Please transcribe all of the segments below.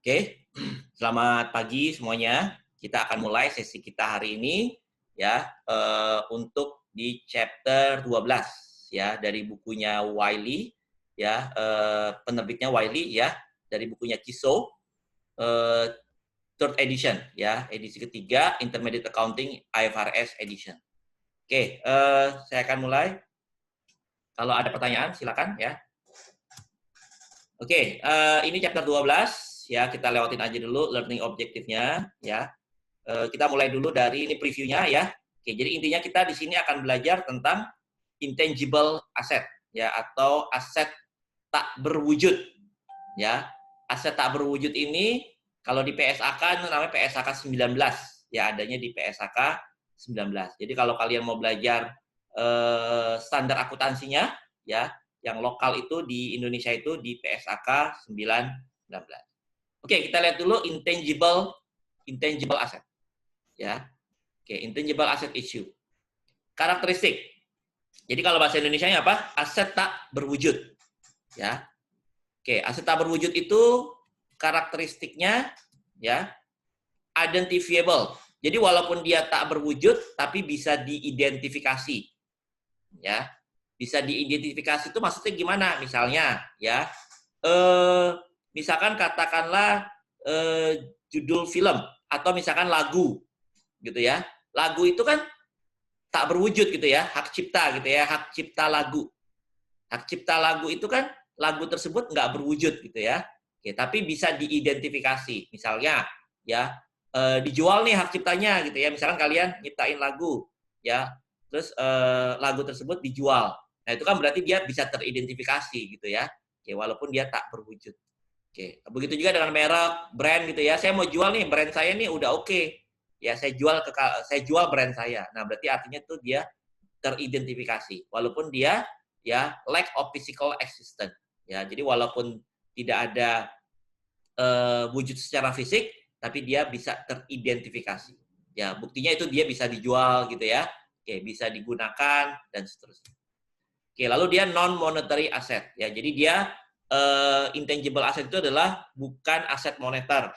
Oke, selamat pagi semuanya. Kita akan mulai sesi kita hari ini ya untuk di chapter 12 ya dari bukunya Wiley ya penerbitnya Wiley ya dari bukunya Kiso third edition ya edisi ketiga Intermediate Accounting IFRS edition. Oke, saya akan mulai. Kalau ada pertanyaan silakan ya. Oke, ini chapter 12 ya, kita lewatin aja dulu learning objektifnya ya. Kita mulai dulu dari ini previewnya ya. Oke, jadi intinya kita di sini akan belajar tentang intangible asset ya atau aset tak berwujud ya. Aset tak berwujud ini kalau di PSAK itu namanya PSAK 19 ya, adanya di PSAK 19. Jadi kalau kalian mau belajar standar akuntansinya ya, yang lokal itu di Indonesia itu di PSAK 19. Oke, kita lihat dulu intangible asset. Ya. Oke, intangible asset issue. Karakteristik. Jadi kalau bahasa Indonesianya apa? Aset tak berwujud. Ya. Oke, aset tak berwujud itu karakteristiknya ya identifiable. Jadi walaupun dia tak berwujud tapi bisa diidentifikasi. Ya. Bisa diidentifikasi itu maksudnya gimana? Misalnya ya misalkan katakanlah judul film atau misalkan lagu gitu ya. Lagu itu kan tak berwujud gitu ya, hak cipta gitu ya, hak cipta lagu. Hak cipta lagu itu kan lagu tersebut nggak berwujud gitu ya. Oke, tapi bisa diidentifikasi. Misalnya ya dijual nih hak ciptanya gitu ya. Misalkan kalian nyiptain lagu ya, terus lagu tersebut dijual. Nah, itu kan berarti dia bisa teridentifikasi gitu ya. Oke, walaupun dia tak berwujud. Oke, begitu juga dengan merek, brand gitu ya. Saya mau jual nih brand saya nih udah oke. Ya, saya jual brand saya. Nah, berarti artinya tuh dia teridentifikasi walaupun dia ya lack of physical existence. Ya, jadi walaupun tidak ada wujud secara fisik tapi dia bisa teridentifikasi. Ya, buktinya itu dia bisa dijual gitu ya. Oke, bisa digunakan dan seterusnya. Oke, lalu dia non monetary asset. Ya, jadi dia intangible asset itu adalah bukan aset moneter.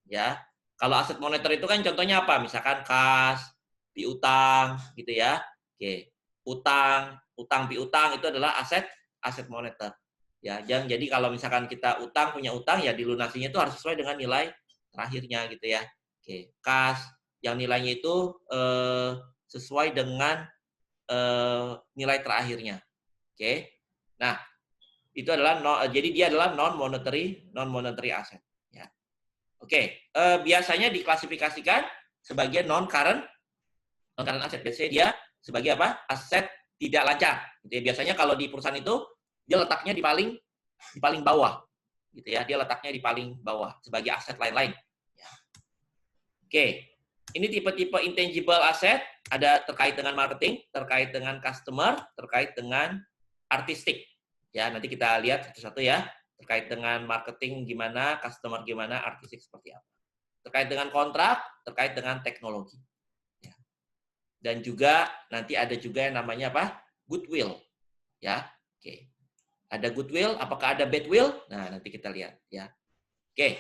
Ya. Kalau aset moneter itu kan contohnya apa? Misalkan kas, piutang gitu ya. Oke. Utang piutang itu adalah aset moneter. Ya, jadi kalau misalkan kita punya utang ya dilunasinya itu harus sesuai dengan nilai terakhirnya gitu ya. Oke, kas yang nilainya itu sesuai dengan nilai terakhirnya. Oke. Nah, itu adalah jadi dia adalah non monetary asset ya. Oke, biasanya diklasifikasikan sebagai non current asset. Biasanya dia sebagai apa? Aset tidak lancar. Gitu ya. Biasanya kalau di perusahaan itu dia letaknya di paling bawah. Gitu ya, dia letaknya di paling bawah sebagai aset lain-lain. Ya. Oke. Ini tipe-tipe intangible asset ada terkait dengan marketing, terkait dengan customer, terkait dengan artistik. Ya, nanti kita lihat satu-satu ya. Terkait dengan marketing gimana, customer gimana, artistik seperti apa. Terkait dengan kontrak, terkait dengan teknologi. Ya. Dan juga nanti ada juga yang namanya apa? Goodwill. Ya, oke. Ada goodwill, apakah ada badwill? Nah, nanti kita lihat ya. Oke.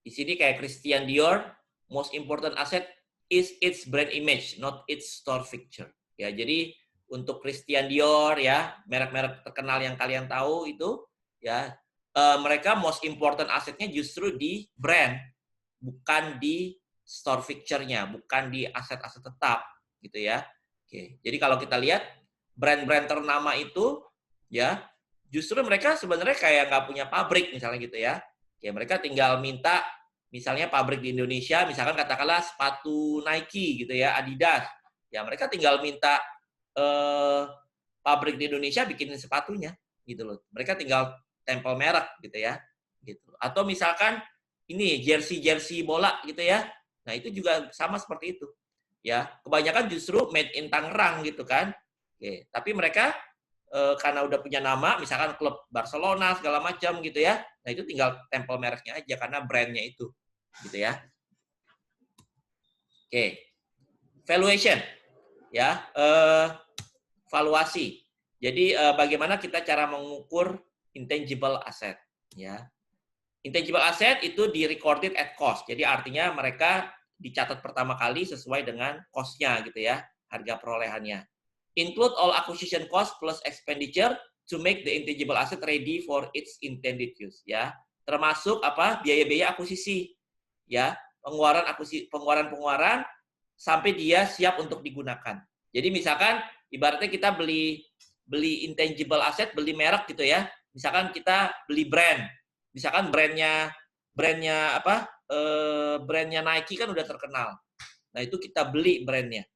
Di sini kayak Christian Dior, most important asset is its brand image, not its store picture. Ya, jadi untuk Christian Dior ya, merek-merek terkenal yang kalian tahu itu ya, mereka most important asetnya justru di brand, bukan di store picture-nya, bukan di aset-aset tetap gitu ya. Oke, jadi kalau kita lihat brand-brand ternama itu ya, justru mereka sebenarnya kayak nggak punya pabrik misalnya gitu ya. Ya mereka tinggal minta misalnya pabrik di Indonesia, misalkan katakanlah sepatu Nike gitu ya, Adidas. Ya mereka tinggal minta pabrik di Indonesia bikinin sepatunya gitu loh. Mereka tinggal tempel merek gitu ya. Gitu. Atau misalkan ini jersey bola gitu ya. Nah, itu juga sama seperti itu. Ya, kebanyakan justru made in Tangerang gitu kan. Oke, tapi mereka karena udah punya nama, misalkan klub Barcelona segala macam gitu ya. Nah, itu tinggal tempel mereknya aja karena brandnya itu. Gitu ya. Oke. Valuation. Ya, valuasi. Jadi bagaimana kita cara mengukur intangible asset, ya. Intangible asset itu di recorded at cost. Jadi artinya mereka dicatat pertama kali sesuai dengan cost-nya gitu ya, harga perolehannya. Include all acquisition cost plus expenditure to make the intangible asset ready for its intended use ya. Termasuk apa? Biaya-biaya akuisisi ya, pengeluaran sampai dia siap untuk digunakan. Jadi misalkan ibaratnya kita beli intangible asset, beli merek gitu ya. Misalkan kita beli brand. Misalkan brandnya apa? Brandnya Nike kan udah terkenal. Nah, itu kita beli brandnya.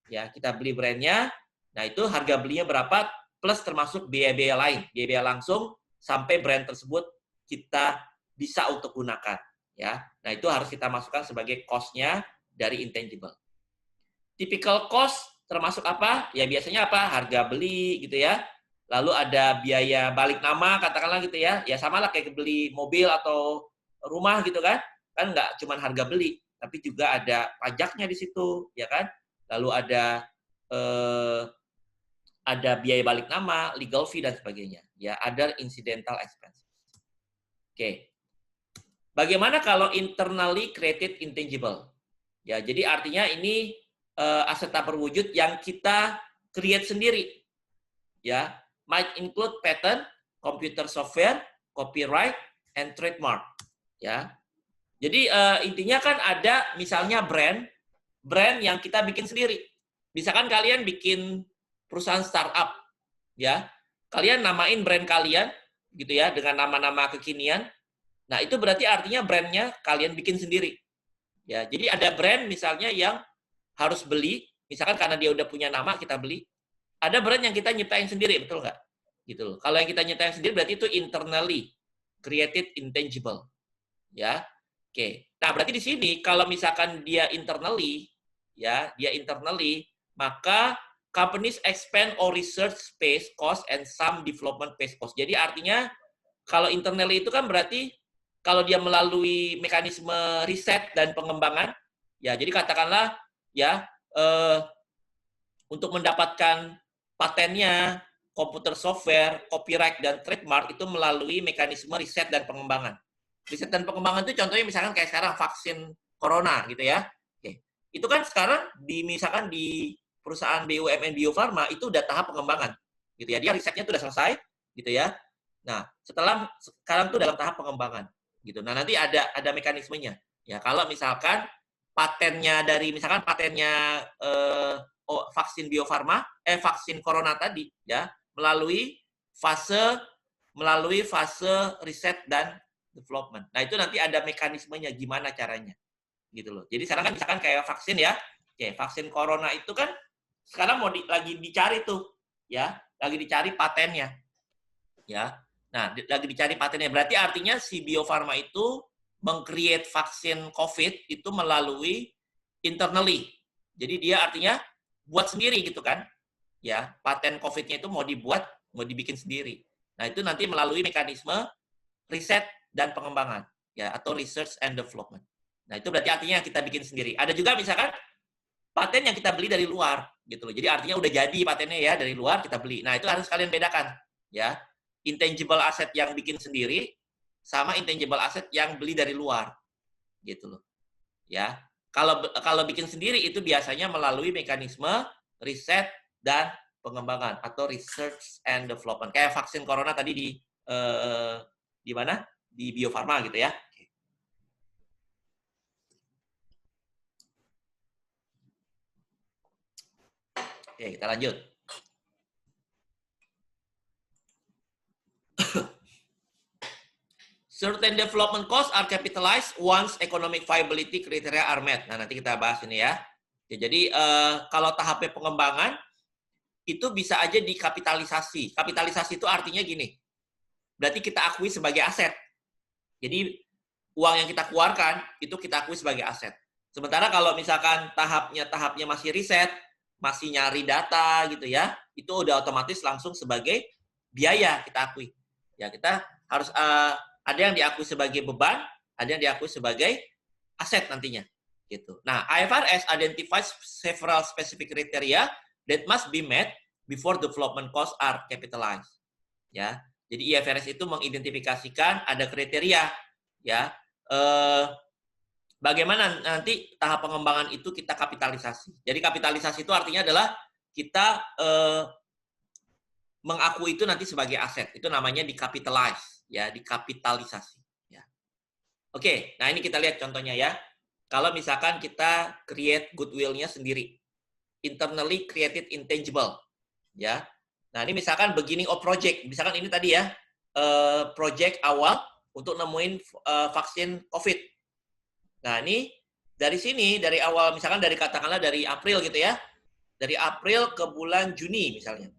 Ya, kita beli brandnya. Nah, itu harga belinya berapa plus termasuk biaya-biaya lain, biaya-biaya langsung sampai brand tersebut kita bisa untuk gunakan, ya. Nah, itu harus kita masukkan sebagai cost-nya dari intangible. Typical cost termasuk apa? Ya biasanya apa? Harga beli gitu ya. Lalu ada biaya balik nama katakanlah gitu ya. Ya sama lah kayak beli mobil atau rumah gitu kan. Kan nggak cuma harga beli, tapi juga ada pajaknya di situ, ya kan? Lalu ada biaya balik nama, legal fee dan sebagainya. Ya, other incidental expenses. Oke. Bagaimana kalau internally created intangible? Ya, jadi artinya ini aset tak berwujud yang kita create sendiri. Ya, might include patent, computer software, copyright, and trademark. Ya. Jadi intinya kan ada misalnya brand yang kita bikin sendiri. Misalkan kalian bikin perusahaan startup, ya, kalian namain brand kalian, gitu ya, dengan nama-nama kekinian. Nah, itu berarti artinya brandnya kalian bikin sendiri. Ya, jadi ada brand misalnya yang harus beli, misalkan karena dia udah punya nama kita beli. Ada brand yang kita nyiptain sendiri, betul nggak? Gitu loh. Kalau yang kita nyiptain sendiri berarti itu internally created intangible. Ya. Oke. Nah, berarti di sini kalau misalkan dia internally, maka companies expand or research space cost and some development space cost. Jadi artinya kalau internally itu kan berarti kalau dia melalui mekanisme riset dan pengembangan, ya jadi katakanlah ya untuk mendapatkan patennya, komputer software, copyright dan trademark itu melalui mekanisme riset dan pengembangan. Riset dan pengembangan itu contohnya misalkan kayak sekarang vaksin corona gitu ya. Oke. Itu kan sekarang misalkan di perusahaan BUMN Bio Farma itu udah tahap pengembangan. Gitu ya. Dia risetnya itu udah selesai gitu ya. Nah, sekarang tuh dalam tahap pengembangan gitu. Nah, nanti ada mekanismenya. Ya, kalau misalkan patennya vaksin Bio Farma, vaksin corona tadi ya, melalui fase riset dan development. Nah, itu nanti ada mekanismenya gimana caranya. Gitu loh. Jadi sekarang kan misalkan kayak vaksin ya. Oke, vaksin corona itu kan sekarang lagi dicari tuh ya, lagi dicari patennya. Ya. Nah, lagi dicari patennya. Berarti artinya si Bio Farma itu meng-create vaksin COVID itu melalui internally. Jadi dia artinya buat sendiri gitu kan. Ya, paten COVID-nya itu mau dibikin sendiri. Nah, itu nanti melalui mekanisme riset dan pengembangan ya atau research and development. Nah, itu berarti artinya kita bikin sendiri. Ada juga misalkan paten yang kita beli dari luar gitu loh. Jadi artinya udah jadi patennya ya dari luar kita beli. Nah, itu harus kalian bedakan ya. Intangible asset yang bikin sendiri sama intangible asset yang beli dari luar. Gitu loh. Ya. Kalau bikin sendiri itu biasanya melalui mekanisme riset dan pengembangan atau research and development. Kayak vaksin corona tadi di mana? Di Bio Farma gitu ya. Oke, kita lanjut. Certain development costs are capitalized once economic viability criteria are met. Nah, nanti kita bahas ini ya. Jadi, kalau tahapnya pengembangan, itu bisa aja dikapitalisasi. Kapitalisasi itu artinya gini, berarti kita akui sebagai aset. Jadi, uang yang kita keluarkan, itu kita akui sebagai aset. Sementara kalau misalkan tahapnya masih riset, masih nyari data gitu ya, itu udah otomatis langsung sebagai biaya kita akui. Ya, kita harus ada yang diakui sebagai beban, ada yang diakui sebagai aset nantinya. Gitu. Nah, IFRS identifies several specific criteria that must be met before development costs are capitalized. Ya, jadi IFRS itu mengidentifikasikan ada kriteria ya, bagaimana nanti tahap pengembangan itu kita kapitalisasi. Jadi kapitalisasi itu artinya adalah kita mengakui itu nanti sebagai aset. Itu namanya dikapitalize, ya, dikapitalisasi. Ya. Oke, nah ini kita lihat contohnya ya. Kalau misalkan kita create goodwill-nya sendiri, internally created intangible, ya. Nah ini misalkan beginning of project, misalkan ini tadi ya, project awal untuk nemuin vaksin COVID. Nah, ini dari sini, dari awal, misalkan dari katakanlah dari April gitu ya, dari April ke bulan Juni misalnya.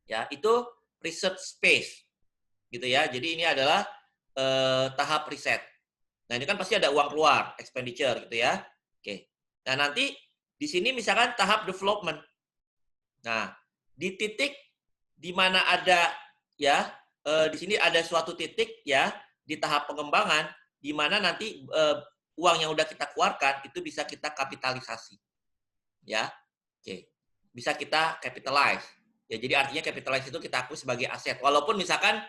Ya, itu research space gitu ya. Jadi ini adalah tahap riset. Nah, ini kan pasti ada uang keluar, expenditure gitu ya. Oke. Nah, nanti di sini misalkan tahap development. Nah, di titik di mana ada ya, di sini ada suatu titik ya di tahap pengembangan di mana nanti uang yang udah kita keluarkan itu bisa kita kapitalisasi. Ya. Oke. Bisa kita capitalize. Ya, jadi artinya capitalize itu kita akui sebagai aset. Walaupun misalkan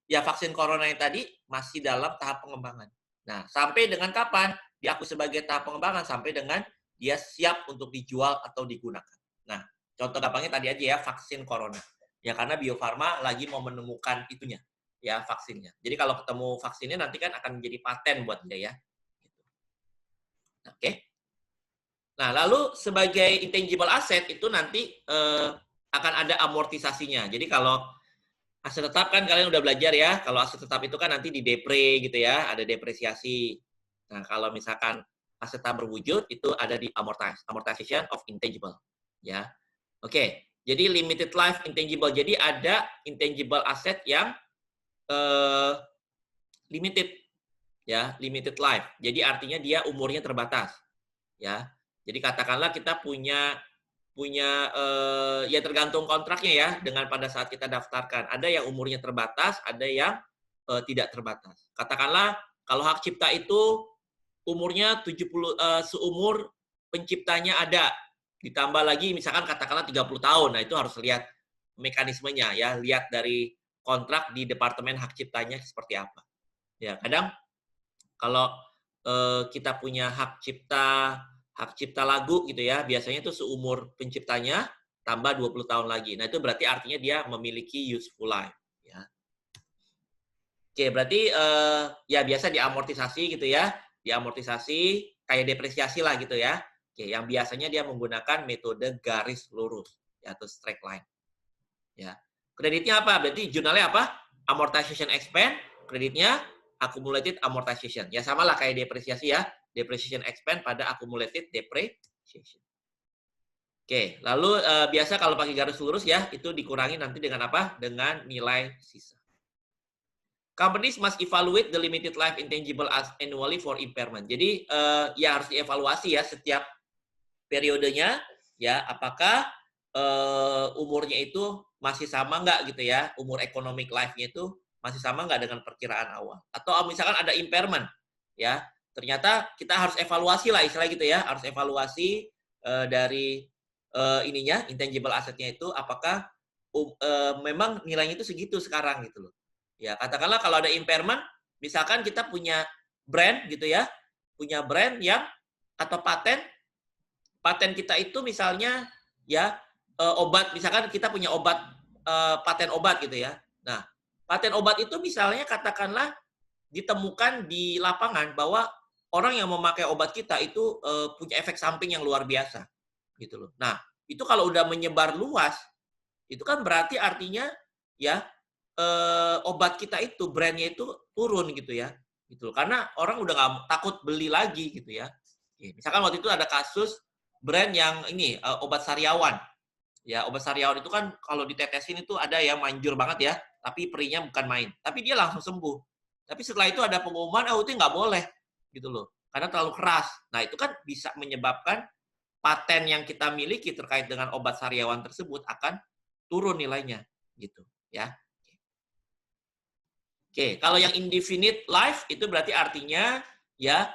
ya vaksin corona yang tadi masih dalam tahap pengembangan. Nah, sampai dengan kapan diakui sebagai tahap pengembangan? Sampai dengan dia siap untuk dijual atau digunakan. Nah, contoh gampangnya tadi aja ya, vaksin corona. Ya, karena Bio Farma lagi mau menemukan itunya, ya, vaksinnya. Jadi kalau ketemu vaksinnya nanti kan akan menjadi paten buat dia ya. Oke. Nah, lalu sebagai intangible asset itu nanti akan ada amortisasinya. Jadi kalau aset tetap kan kalian udah belajar ya, kalau aset tetap itu kan nanti di depre gitu ya, ada depresiasi. Nah, kalau misalkan aset tetap berwujud itu ada di amortization of intangible. Ya. Oke. Jadi limited life intangible. Jadi ada intangible asset yang limited ya, limited life. Jadi artinya dia umurnya terbatas. Ya. Jadi katakanlah kita punya ya tergantung kontraknya ya dengan pada saat kita daftarkan. Ada yang umurnya terbatas, ada yang tidak terbatas. Katakanlah kalau hak cipta itu umurnya 70 seumur penciptanya ada. Ditambah lagi misalkan katakanlah 30 tahun. Nah, itu harus lihat mekanismenya ya, lihat dari kontrak di departemen hak ciptanya seperti apa. Ya, kadang kalau kita punya hak cipta lagu gitu ya, biasanya itu seumur penciptanya tambah 20 tahun lagi. Nah, itu berarti artinya dia memiliki useful life ya. Oke, berarti ya biasa diamortisasi gitu ya. Diamortisasi kayak depresiasi lah gitu ya. Oke, yang biasanya dia menggunakan metode garis lurus ya, atau straight line. Ya. Kreditnya apa? Berarti jurnalnya apa? Amortization expense, kreditnya accumulated amortization. Ya sama lah kayak depresiasi ya. Depreciation expense pada accumulated depreciation. Oke, lalu biasa kalau pakai garis lurus ya, itu dikurangi nanti dengan apa? Dengan nilai sisa. Companies must evaluate the limited life intangible as annually for impairment. Jadi ya harus dievaluasi ya setiap periodenya ya, apakah umurnya itu masih sama nggak gitu ya, umur economic life-nya itu masih sama nggak dengan perkiraan awal. Atau misalkan ada impairment ya, ternyata kita harus evaluasi lah istilahnya gitu ya, harus evaluasi dari ininya, intangible assetnya itu apakah memang nilainya itu segitu sekarang gitu loh. Ya, katakanlah kalau ada impairment, misalkan kita punya brand gitu ya, punya brand yang atau paten kita itu misalnya ya obat, misalkan kita punya obat paten obat gitu ya. Nah, paten obat itu misalnya katakanlah ditemukan di lapangan bahwa orang yang memakai obat kita itu punya efek samping yang luar biasa gitu loh. Nah, itu kalau udah menyebar luas, itu kan berarti artinya ya obat kita itu brandnya itu turun gitu ya, gitu. Karena orang udah nggak takut beli lagi gitu ya. Misalkan waktu itu ada kasus brand yang ini obat sariawan. Ya, obat sariawan itu kan kalau ditetesin itu ada yang manjur banget ya, tapi perinya bukan main. Tapi dia langsung sembuh. Tapi setelah itu ada pengumuman, itu nggak boleh gitu loh, karena terlalu keras. Nah, itu kan bisa menyebabkan paten yang kita miliki terkait dengan obat sariawan tersebut akan turun nilainya gitu ya. Oke, kalau yang indefinite life itu berarti artinya ya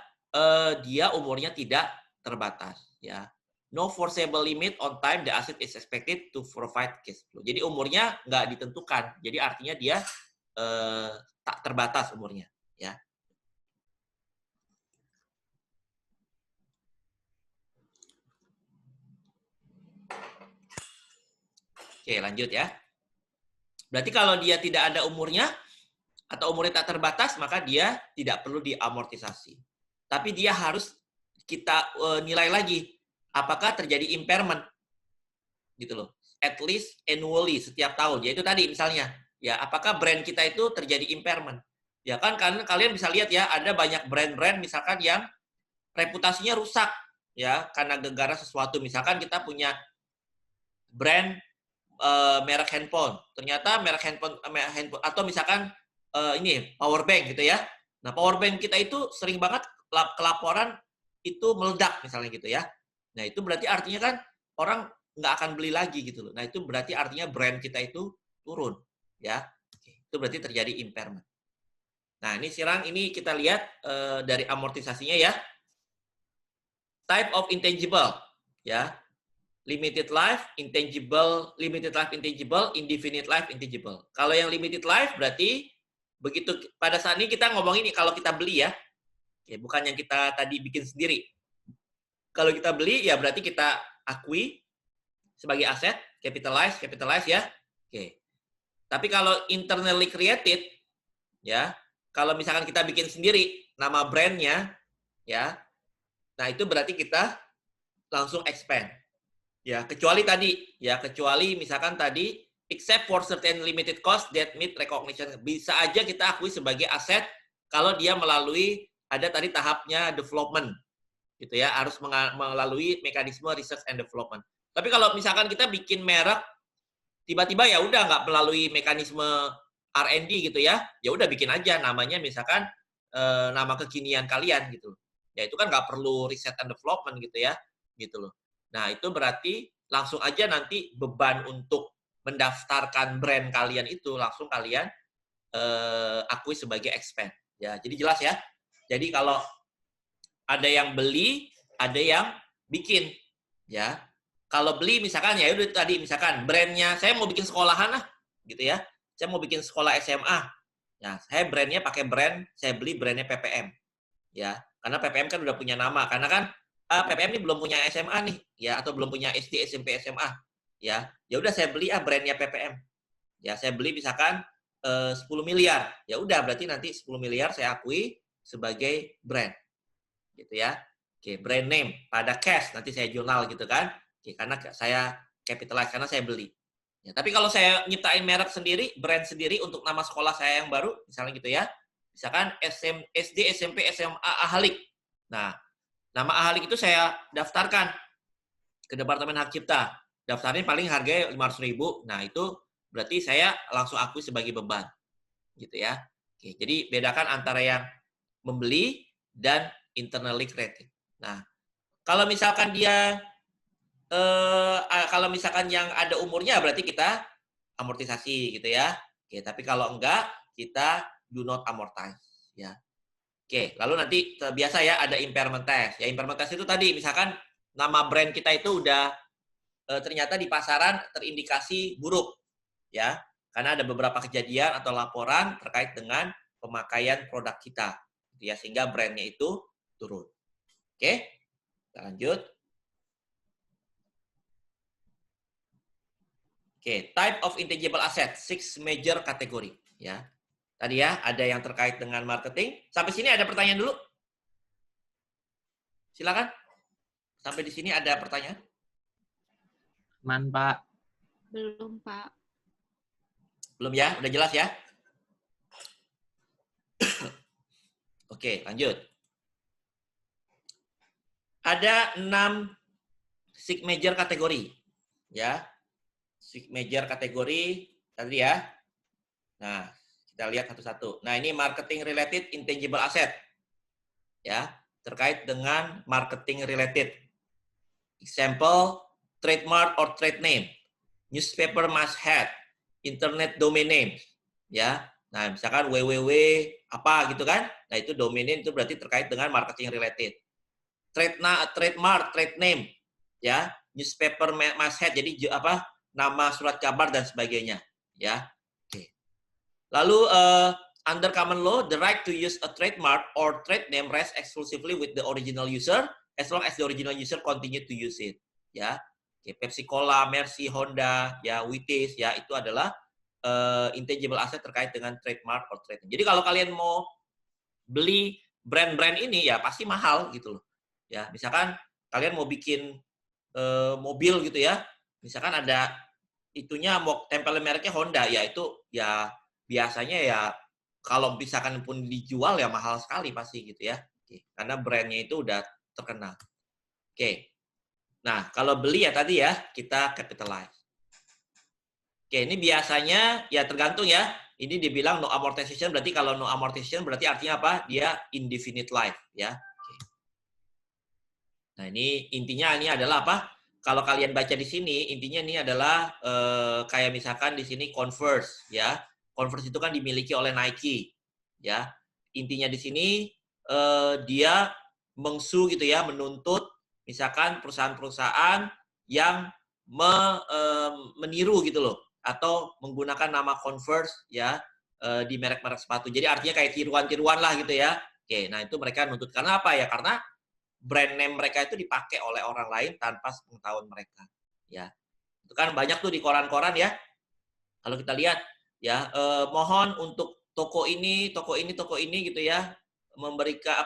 dia umurnya tidak terbatas ya. No foreseeable limit on time the asset is expected to provide cash flow. Jadi umurnya nggak ditentukan. Jadi artinya dia tak terbatas umurnya, ya. Oke, lanjut ya. Berarti kalau dia tidak ada umurnya atau umurnya tak terbatas, maka dia tidak perlu diamortisasi. Tapi dia harus kita nilai lagi apakah terjadi impairment, gitu loh. At least annually, setiap tahun. Yaitu tadi misalnya, ya apakah brand kita itu terjadi impairment? Ya kan, kalian bisa lihat ya, ada banyak brand-brand misalkan yang reputasinya rusak, ya karena gegara sesuatu. Misalkan kita punya brand merek handphone, ternyata merek handphone atau misalkan ini power bank gitu ya. Nah power bank kita itu sering banget kelaporan itu meledak misalnya gitu ya. Nah itu berarti artinya kan orang nggak akan beli lagi gitu loh. Nah itu berarti artinya brand kita itu turun ya. Itu berarti terjadi impairment. Nah ini sekarang ini kita lihat dari amortisasinya ya. Type of intangible ya. Limited life, intangible, indefinite life, intangible. Kalau yang limited life berarti begitu pada saat ini kita ngomong ini kalau kita beli ya, bukan yang kita tadi bikin sendiri. Kalau kita beli ya berarti kita akui sebagai aset, capitalize ya. Oke. Tapi kalau internally created ya, kalau misalkan kita bikin sendiri nama brandnya ya, nah itu berarti kita langsung expand. Ya, kecuali misalkan tadi except for certain limited cost that meet recognition. Bisa aja kita akui sebagai aset kalau dia melalui ada tadi tahapnya development. Gitu ya, harus melalui mekanisme research and development. Tapi kalau misalkan kita bikin merek tiba-tiba ya udah nggak melalui mekanisme R&D gitu ya udah bikin aja namanya misalkan nama kekinian kalian gitu. Ya itu kan nggak perlu research and development gitu ya, gitu loh. Nah, itu berarti langsung aja nanti beban untuk mendaftarkan brand kalian itu langsung kalian akui sebagai expand. Ya, jadi jelas ya. Jadi kalau ada yang beli, ada yang bikin. Ya. Kalau beli misalkan ya udah tadi misalkan brandnya saya mau bikin sekolahan lah gitu ya. Saya mau bikin sekolah SMA. Ya, saya brandnya pakai brand, saya beli brandnya PPM. Ya, karena PPM kan udah punya nama. Karena kan PPM ini belum punya SMA nih, ya atau belum punya SD, SMP, SMA, ya. Ya udah saya beli brandnya PPM. Ya, saya beli misalkan 10 miliar. Ya udah berarti nanti 10 miliar saya akui sebagai brand. Gitu ya. Oke, brand name pada cash nanti saya jurnal gitu kan. Oke, karena saya capitalize karena saya beli. Ya, tapi kalau saya nyiptain merek sendiri, brand sendiri untuk nama sekolah saya yang baru, misalnya gitu ya. Misalkan SD, SMP, SMA Ahalik. Nah, nama Ahalik itu saya daftarkan ke Departemen Hak Cipta. Daftarnya paling harganya 500.000. Nah, itu berarti saya langsung akui sebagai beban. Gitu ya. Oke, jadi bedakan antara yang membeli dan internally created. Nah, kalau misalkan dia kalau misalkan yang ada umurnya berarti kita amortisasi gitu ya. Oke, tapi kalau enggak kita do not amortize ya. Oke, lalu nanti biasa ya ada impairment test. Ya impairment test itu tadi misalkan nama brand kita itu udah ternyata di pasaran terindikasi buruk ya. Karena ada beberapa kejadian atau laporan terkait dengan pemakaian produk kita ya sehingga brandnya itu turun. Oke, kita lanjut. Oke, type of intangible asset, 6 major kategori ya. Tadi ya ada yang terkait dengan marketing. Sampai sini ada pertanyaan dulu? Silakan. Sampai di sini ada pertanyaan? Man, Pak. Belum, Pak. Belum ya? Udah jelas ya? Oke, lanjut. Ada 6 major kategori ya. Major kategori tadi ya. Nah, kita lihat satu-satu. Nah, ini marketing related intangible asset. Ya, terkait dengan marketing related. Example, trademark or trade name. Newspaper must have. Internet domain name. Ya. Nah, misalkan www apa gitu kan. Nah, itu domain name itu berarti terkait dengan marketing related. Trademark, trade name. Ya, newspaper must have. Jadi apa? Nama surat kabar dan sebagainya, ya. Oke. Lalu under common law, the right to use a trademark or trade name rests exclusively with the original user as long as the original user continue to use it. Ya, Pepsi Cola, Mercy, Honda, ya, Wheaties, ya itu adalah intangible asset terkait dengan trademark or trade name. Jadi kalau kalian mau beli brand-brand ini ya pasti mahal gitu loh. Ya, misalkan kalian mau bikin mobil gitu ya, misalkan ada itunya mau tempel mereknya Honda, ya itu ya biasanya ya kalau misalkan pun dijual ya mahal sekali pasti gitu ya. Oke, karena brandnya itu udah terkenal. Oke. Nah, kalau beli ya tadi ya kita capitalize. Oke, ini biasanya ya tergantung ya. Ini dibilang no amortization, berarti kalau no amortization berarti artinya apa? Dia indefinite life ya. Oke. Nah, ini intinya ini adalah apa? Kalau kalian baca di sini, intinya ini adalah kayak misalkan di sini Converse ya. Converse itu kan dimiliki oleh Nike ya. Intinya di sini dia mengsu gitu ya, menuntut misalkan perusahaan-perusahaan yang meniru gitu loh atau menggunakan nama Converse ya di merek-merek sepatu. Jadi artinya kayak tiruan-tiruan lah gitu ya. Oke, nah itu mereka nuntut karena apa ya? Karena brand name mereka itu dipakai oleh orang lain tanpa sepengetahuan mereka. Ya, itu kan banyak tuh di koran-koran ya. Kalau kita lihat ya, mohon untuk toko ini gitu ya, memberikan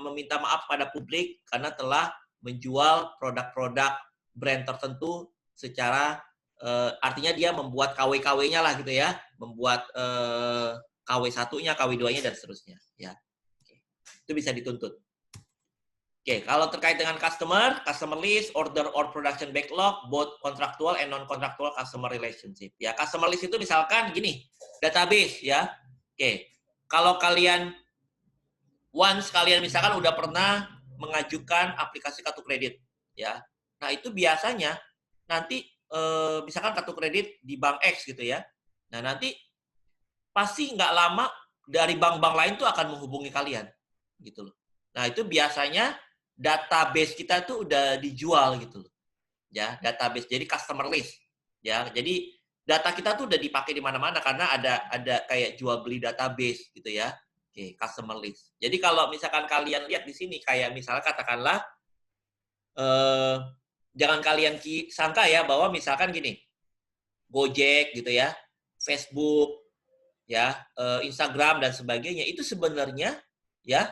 meminta maaf pada publik karena telah menjual produk-produk brand tertentu secara artinya dia membuat KW-KW-nya lah gitu ya, membuat KW 1-nya, KW 2-nya dan seterusnya ya. Oke. Itu bisa dituntut. Oke, kalau terkait dengan customer list, order or production backlog, both contractual and non-contractual customer relationship. Ya, customer list itu misalkan gini, database ya. Oke, kalau kalian misalkan udah pernah mengajukan aplikasi kartu kredit, ya. Nah, itu biasanya nanti misalkan kartu kredit di bank X gitu ya. Nah, nanti pasti nggak lama dari bank-bank lain tuh akan menghubungi kalian, gitu loh. Nah, itu biasanya database kita tuh udah dijual gitu loh. Ya, database. Jadi customer list. Ya, jadi data kita tuh udah dipakai di mana-mana karena ada kayak jual beli database gitu ya. Oke, customer list. Jadi kalau misalkan kalian lihat di sini kayak misalnya katakanlah jangan kalian sangka ya bahwa misalkan gini. Gojek gitu ya, Facebook ya, Instagram dan sebagainya itu sebenarnya ya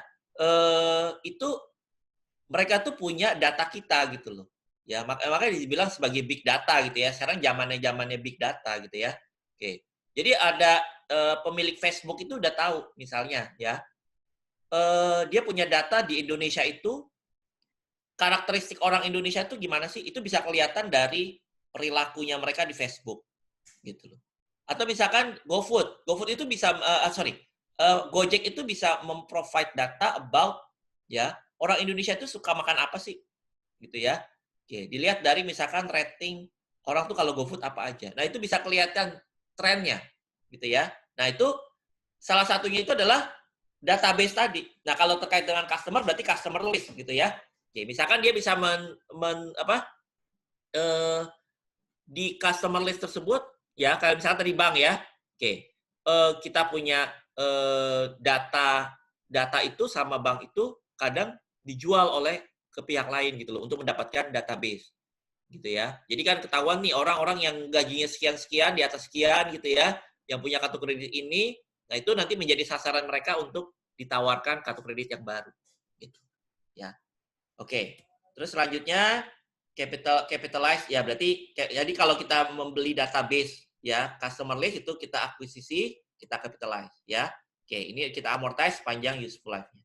itu mereka tuh punya data kita gitu loh. Ya, makanya dibilang sebagai big data gitu ya. Sekarang zamannya big data gitu ya. Oke. Jadi ada pemilik Facebook itu udah tahu misalnya ya. Dia punya data di Indonesia itu karakteristik orang Indonesia itu gimana sih? Itu bisa kelihatan dari perilakunya mereka di Facebook gitu loh. Atau misalkan GoFood itu bisa Gojek itu bisa memprovide data about ya orang Indonesia itu suka makan apa sih gitu ya. Oke, dilihat dari misalkan rating orang tuh kalau GoFood apa aja. Nah, itu bisa kelihatan trennya gitu ya. Nah, itu salah satunya itu adalah database tadi. Nah, kalau terkait dengan customer berarti customer list gitu ya. Oke, misalkan dia bisa di customer list tersebut ya kayak misalkan tadi bank ya. Oke, kita punya data itu sama bank itu kadang dijual oleh ke pihak lain gitu loh untuk mendapatkan database gitu ya. Jadi kan ketahuan nih orang-orang yang gajinya sekian-sekian di atas sekian gitu ya, yang punya kartu kredit ini, nah itu nanti menjadi sasaran mereka untuk ditawarkan kartu kredit yang baru gitu. Ya. Oke. Terus selanjutnya capitalize ya berarti jadi kalau kita membeli database ya customer list itu kita akuisisi, kita capitalize ya. Oke, ini kita amortize sepanjang useful life-nya.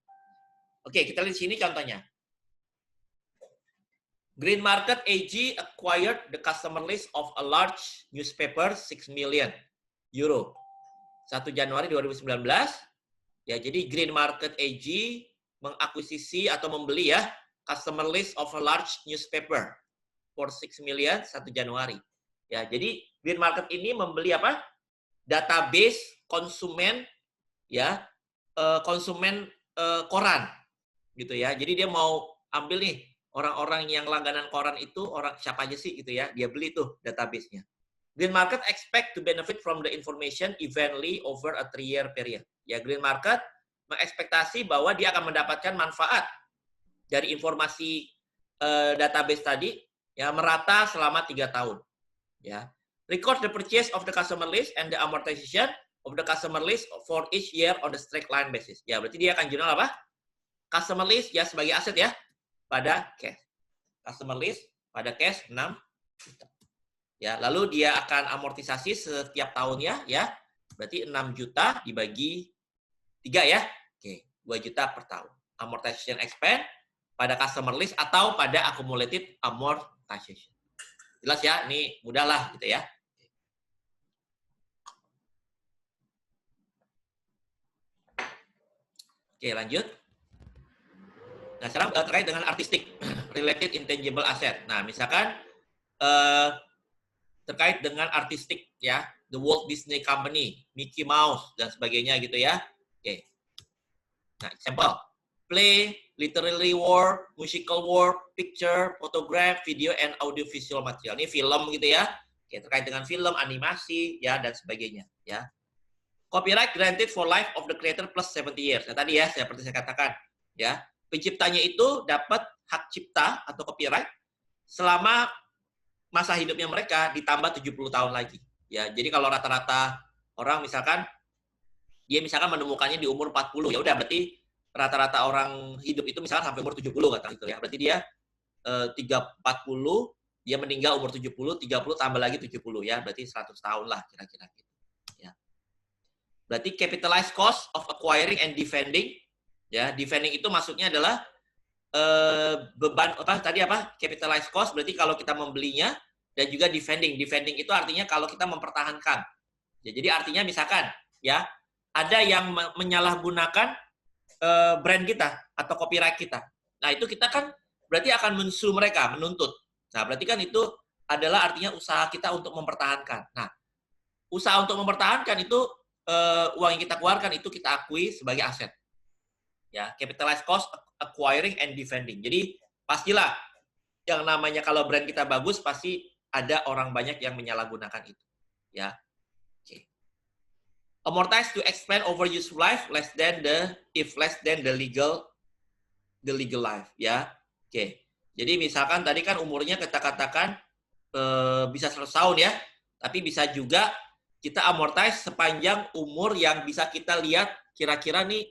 Oke, kita lihat sini contohnya. Green Market AG acquired the customer list of a large newspaper 6 million euro. 1 Januari 2019. Ya, jadi Green Market AG mengakuisisi atau membeli ya customer list of a large newspaper for 6 million 1 Januari. Ya, jadi Green Market ini membeli apa? Database konsumen ya, konsumen koran gitu ya. Jadi dia mau ambil nih orang-orang yang langganan koran itu orang siapa aja sih gitu ya. Dia beli tuh database-nya. Green Market expect to benefit from the information evenly over a 3-year period. Ya, green market mengekspektasi bahwa dia akan mendapatkan manfaat dari informasi database tadi ya merata selama 3 tahun. Ya. Record the purchase of the customer list and the amortization of the customer list for each year on the straight line basis. Ya, berarti dia akan jurnal apa? Customer list ya sebagai aset ya pada cash. Customer list pada cash 6 juta. Ya, lalu dia akan amortisasi setiap tahunnya ya. Berarti 6 juta dibagi 3 ya. Oke, 2 juta per tahun. Amortization expense pada customer list atau pada accumulated amortization. Jelas ya, ini mudah lah gitu ya. Oke, lanjut. Nah, sekarang terkait dengan artistic related intangible asset. Nah, misalkan terkait dengan artistik ya, The Walt Disney Company, Mickey Mouse dan sebagainya gitu ya. Oke. Nah, example. Play, literary work, musical work, picture, photograph, video, and audiovisual material. Ini film gitu ya. Oke, terkait dengan film, animasi, ya, dan sebagainya. Ya. Copyright granted for life of the creator plus 70 years. Nah, tadi ya, seperti saya katakan. Ya, penciptanya itu dapat hak cipta atau copyright selama masa hidupnya mereka ditambah 70 tahun lagi. Ya, jadi kalau rata-rata orang misalkan, dia misalkan menemukannya di umur 40, ya udah berarti rata-rata orang hidup itu misalkan sampai umur 70 kata itu ya. Berarti dia 40, dia meninggal umur 70, 30 tambah lagi 70 ya, berarti 100 tahun lah kira-kira gitu. Ya. Berarti capitalized cost of acquiring and defending, ya, defending itu maksudnya adalah beban apa tadi apa? Capitalized cost berarti kalau kita membelinya dan juga defending. Defending itu artinya kalau kita mempertahankan. Ya, jadi artinya misalkan ya, ada yang menyalahgunakan brand kita atau copyright kita. Nah, itu kita kan berarti akan mensu mereka, menuntut. Nah, berarti kan itu adalah artinya usaha kita untuk mempertahankan. Nah, usaha untuk mempertahankan itu uang yang kita keluarkan itu kita akui sebagai aset. Ya, capitalized cost acquiring and defending. Jadi, pastilah yang namanya kalau brand kita bagus pasti ada orang banyak yang menyalahgunakan itu. Ya. Amortize to expand over useful life less than the legal life ya. Oke. Jadi misalkan tadi kan umurnya kita katakan bisa 100 tahun ya, tapi bisa juga kita amortize sepanjang umur yang bisa kita lihat kira-kira nih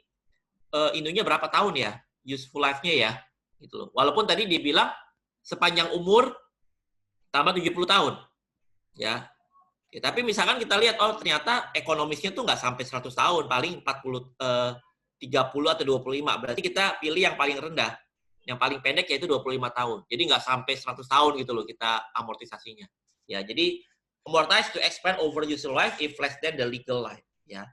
inunya berapa tahun ya, useful life-nya ya. Gitu loh. Walaupun tadi dibilang sepanjang umur tambah 70 tahun. Ya. Ya, tapi misalkan kita lihat, oh ternyata ekonomisnya tuh nggak sampai 100 tahun, paling 40, 30 atau 25. Berarti kita pilih yang paling rendah. Yang paling pendek yaitu 25 tahun. Jadi nggak sampai 100 tahun gitu loh kita amortisasinya. Ya, jadi amortize to expand over useful life if less than the legal life. Ya.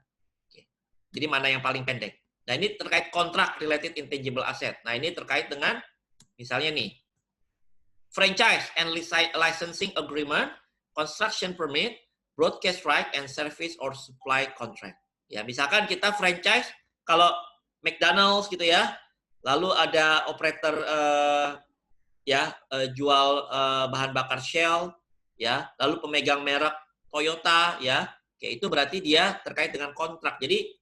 Oke. Jadi mana yang paling pendek? Nah, ini terkait kontrak related intangible asset. Nah, ini terkait dengan misalnya nih, franchise and licensing agreement, construction permit, broadcast right and service or supply contract. Ya, misalkan kita franchise kalau McDonald's gitu ya, lalu ada operator jual bahan bakar Shell, ya, lalu pemegang merek Toyota, ya, kayak itu berarti dia terkait dengan kontrak. Jadi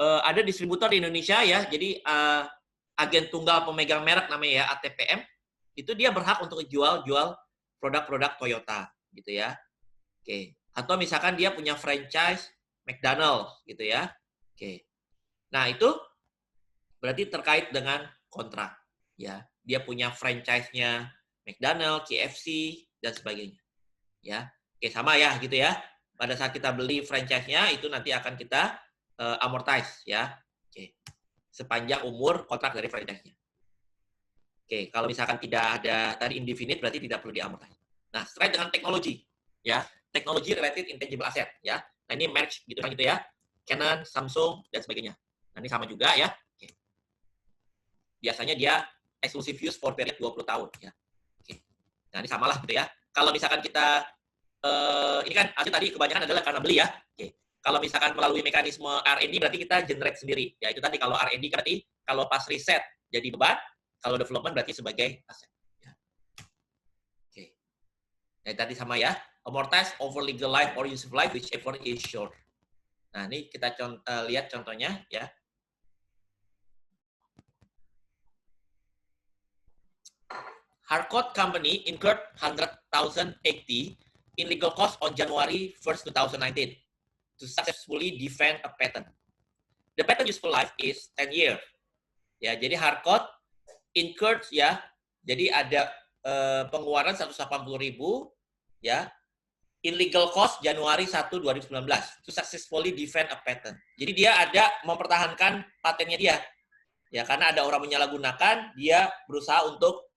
ada distributor di Indonesia ya, jadi agen tunggal pemegang merek namanya ya ATPM, itu dia berhak untuk jual produk-produk Toyota, gitu ya. Oke. Atau misalkan dia punya franchise McDonald's gitu ya. Oke. Nah, itu berarti terkait dengan kontrak ya. Dia punya franchise-nya McDonald's, KFC dan sebagainya. Ya. Oke, sama ya gitu ya. Pada saat kita beli franchise-nya itu nanti akan kita amortize ya. Oke. Sepanjang umur kontrak dari franchise-nya. Oke, kalau misalkan tidak ada tadi indefinite berarti tidak perlu diamortize. Nah, terkait dengan teknologi ya. Teknologi related intangible asset ya. Nah, ini merch gitu kan gitu ya. Canon, Samsung dan sebagainya. Nah, ini sama juga ya. Oke. Biasanya dia exclusive use for period 20 tahun ya. Oke. Nah, ini samalah gitu ya. Kalau misalkan kita ini kan ada tadi kebanyakan adalah karena beli ya. Oke. Kalau misalkan melalui mekanisme R&D berarti kita generate sendiri. Ya, itu tadi kalau R&D berarti kalau pas riset jadi beban, kalau development berarti sebagai aset. Ya. Oke. Nah, tadi sama ya. Amortize over legal life or useful life whichever is short. Nah, ini kita lihat contohnya ya. Harcourt Company incurred 100,000 AT in legal costs on January 1st, 2019 to successfully defend a patent. The patent useful life is 10 years. Ya, jadi Harcourt incurred ya. Jadi ada pengeluaran 180.000 ya in legal cost Januari 1 2019 to successfully defend a patent. Jadi dia ada mempertahankan patennya dia. Ya, karena ada orang menyalahgunakan, dia berusaha untuk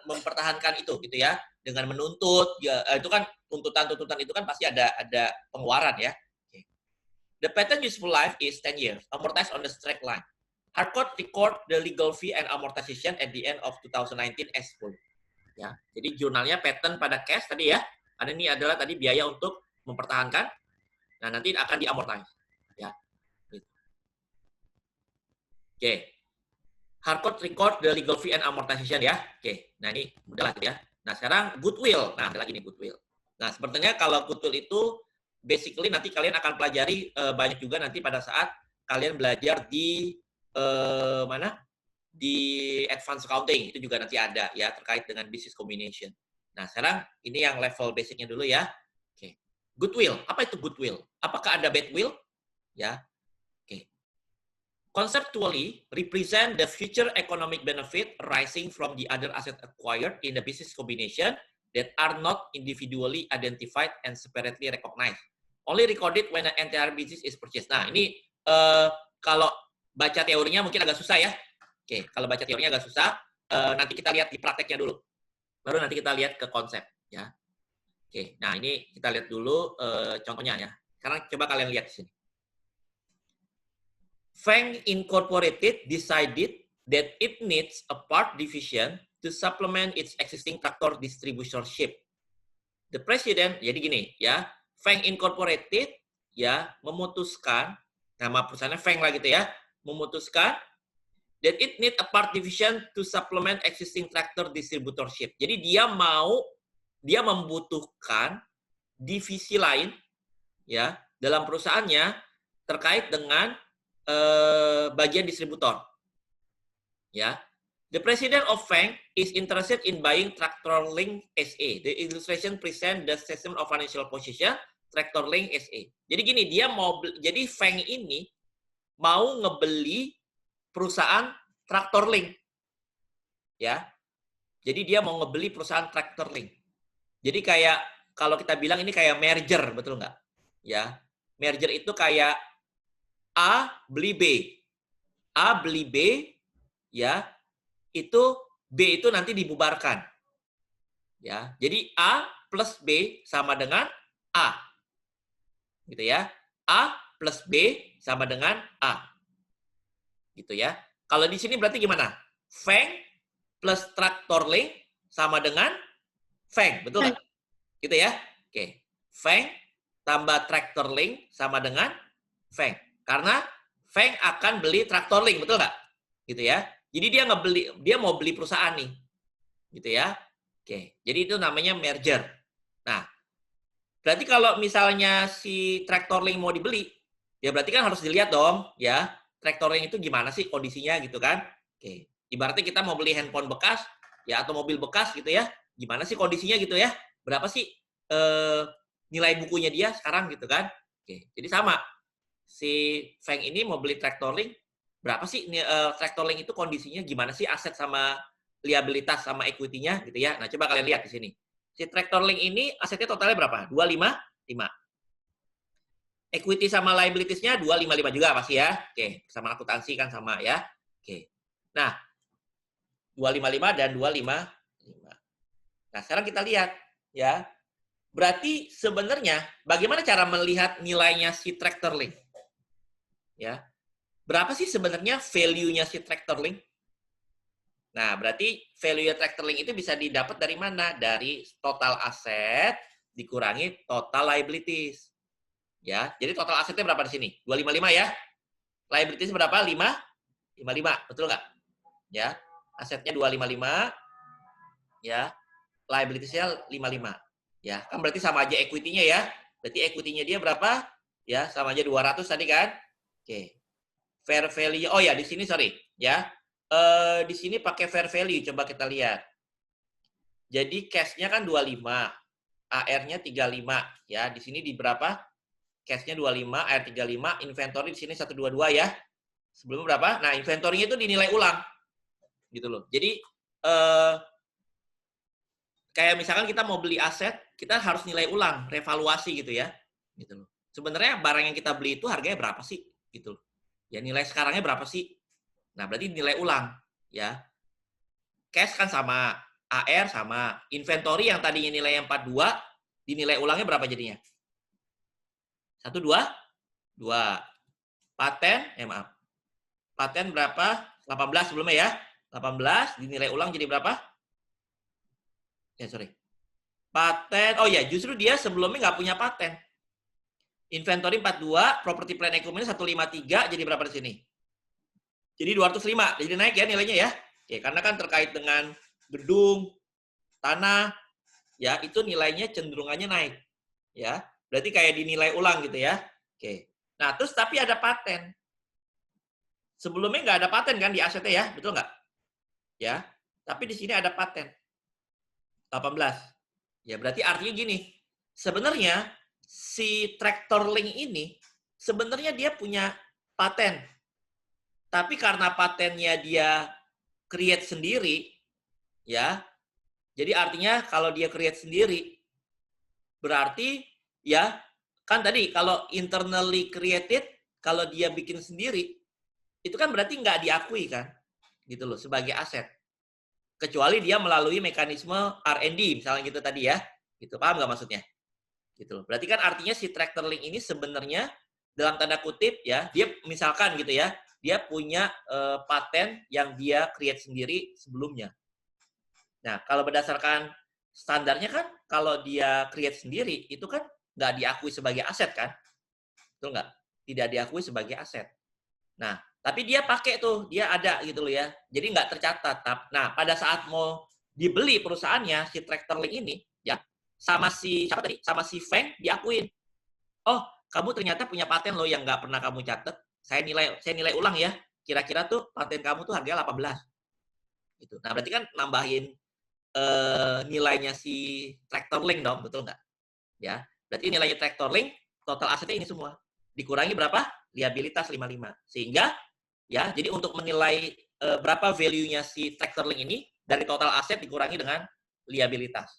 mempertahankan itu gitu ya, dengan menuntut ya, itu kan tuntutan itu kan pasti ada pengeluaran ya. Okay. The patent useful life is 10 years, amortized on the straight line. Harcourt record the legal fee and amortization at the end of 2019 as full. Ya, jadi jurnalnya patent pada cash tadi ya. Karena ini adalah tadi biaya untuk mempertahankan. Nah, nanti akan diamortize. Ya. Oke. Harcourt record the legal fee and amortization ya. Oke. Nah, ini udah lah ya. Nah, sekarang goodwill. Nah, ada lagi nih goodwill. Nah, sepertinya kalau goodwill itu basically nanti kalian akan pelajari banyak juga nanti pada saat kalian belajar di mana? Di advanced accounting. Itu juga nanti ada ya terkait dengan business combination. Nah, sekarang ini yang level basicnya dulu ya. Oke. Goodwill. Apa itu goodwill? Apakah ada badwill? Ya. Conceptually represent the future economic benefit arising from the other asset acquired in the business combination that are not individually identified and separately recognized. Only recorded when an entire business is purchased. Nah, ini kalau baca teorinya mungkin agak susah ya. Oke, kalau baca teorinya agak susah, nanti kita lihat di prakteknya dulu. Baru nanti kita lihat ke konsep ya. Oke, nah ini kita lihat dulu contohnya ya. Sekarang coba kalian lihat di sini. Feng Incorporated decided that it needs a part division to supplement its existing tractor distributorship. The president, jadi gini ya, Feng Incorporated ya memutuskan, nama perusahaannya Feng lah gitu ya, memutuskan that it need a part division to supplement existing tractor distributorship. Jadi dia membutuhkan divisi lain ya dalam perusahaannya terkait dengan bagian distributor. Ya. The president of Feng is interested in buying TractorLink SA. The illustration present the system of financial position TractorLink SA. Jadi gini, jadi Feng ini mau ngebeli perusahaan TractorLink. Ya. Jadi dia mau ngebeli perusahaan TractorLink. Jadi kayak kalau kita bilang ini kayak merger, betul nggak? Ya. Merger itu kayak A beli B. A beli B, ya, itu B itu nanti dibubarkan. Ya, jadi A plus B sama dengan A. Gitu ya. A plus B sama dengan A. Gitu ya. Kalau di sini berarti gimana? Feng plus TractorLink sama dengan Feng, betul nggak? Gitu ya. Oke. Feng tambah TractorLink sama dengan Feng. Karena Feng akan beli TractorLink, betul nggak? Gitu ya. Jadi dia mau beli perusahaan nih. Gitu ya. Oke. Jadi itu namanya merger. Nah, berarti kalau misalnya si TractorLink mau dibeli, ya berarti kan harus dilihat dong, ya. TractorLink itu gimana sih kondisinya gitu kan? Oke. Ibaratnya kita mau beli handphone bekas, ya atau mobil bekas gitu ya. Gimana sih kondisinya gitu ya? Berapa sih nilai bukunya dia sekarang gitu kan? Oke. Jadi sama. Si Feng ini mau beli TractorLink, berapa sih TractorLink itu kondisinya gimana sih aset sama liabilitas sama equity-nya gitu ya. Nah, coba kalian lihat di sini. Si TractorLink ini asetnya totalnya berapa? 255. Equity sama liabilities-nya 255 juga pasti ya. Oke, sama akuntansi kan sama ya. Oke. Nah, 255 dan 255. Nah, sekarang kita lihat ya. Berarti sebenarnya bagaimana cara melihat nilainya si TractorLink? Ya. Berapa sih sebenarnya value-nya si TractorLink? Nah, berarti value TractorLink itu bisa didapat dari mana? Dari total aset dikurangi total liabilities. Ya, jadi total asetnya berapa di sini? 255 ya. Liabilities berapa? 55, betul nggak? Ya, asetnya 255. Ya, liabilities-nya 55. Ya, kan berarti sama aja equity-nya ya. Berarti equity-nya dia berapa? Ya, sama aja 200 tadi kan? Oke. Fair value. Oh ya, di sini sorry, ya. Di sini pakai fair value, coba kita lihat. Jadi cash-nya kan 25, AR-nya 35, ya. Di sini di berapa? Cash-nya 25, AR 35, inventory di sini 122 ya. Sebelumnya berapa? Nah, inventory-nya itu dinilai ulang. Gitu loh. Jadi kayak misalkan kita mau beli aset, kita harus nilai ulang, revaluasi gitu ya. Gitu loh. Sebenarnya barang yang kita beli itu harganya berapa sih? Gitu loh. Ya nilai sekarangnya berapa sih? Nah, berarti nilai ulang, ya. Cash kan sama, AR sama, inventory yang tadinya nilai 42, dinilai ulangnya berapa jadinya? 1, 2, 2. Paten, maaf. Paten berapa? 18 sebelumnya ya. 18 dinilai ulang jadi berapa? Ya, sorry. Paten, oh ya, justru dia sebelumnya nggak punya paten. Inventory 42, property plant equipment 153, jadi berapa di sini? Jadi 205, jadi naik ya nilainya ya. Oke, karena kan terkait dengan gedung, tanah, ya itu nilainya cenderungannya naik. Ya, berarti kayak dinilai ulang gitu ya. Oke. Nah, terus tapi ada paten. Sebelumnya nggak ada paten kan di asetnya ya, betul nggak? Ya, tapi di sini ada paten. 18. Ya, berarti artinya gini. Sebenarnya si Tractor Link ini sebenarnya dia punya paten. Tapi karena patennya dia create sendiri, ya. Jadi artinya kalau dia create sendiri, berarti ya kan tadi kalau internally created, kalau dia bikin sendiri, itu kan berarti nggak diakui kan, gitu loh, sebagai aset. Kecuali dia melalui mekanisme R&D, misalnya gitu tadi ya. Gitu, paham nggak maksudnya? Gitu loh. Berarti kan artinya si Tractor Link ini sebenarnya dalam tanda kutip ya, dia misalkan gitu ya, dia punya paten yang dia create sendiri sebelumnya. Nah, kalau berdasarkan standarnya kan, kalau dia create sendiri, itu kan nggak diakui sebagai aset kan? Betul nggak? Tidak diakui sebagai aset. Nah, tapi dia pakai tuh, dia ada gitu loh ya. Jadi nggak tercatat. Nah, pada saat mau dibeli perusahaannya, si Tractor Link ini, ya, sama si siapa tadi? Sama si Feng diakuin. Oh, kamu ternyata punya paten loh yang nggak pernah kamu catat. Saya nilai ulang ya. Kira-kira tuh paten kamu tuh harganya 18. Gitu. Nah, berarti kan nambahin nilainya si Tractor Link dong, betul nggak? Ya, berarti nilainya Tractor Link, total asetnya ini semua. Dikurangi berapa? Liabilitas 55. Sehingga, ya, jadi untuk menilai berapa value-nya si Tractor Link ini, dari total aset dikurangi dengan liabilitas.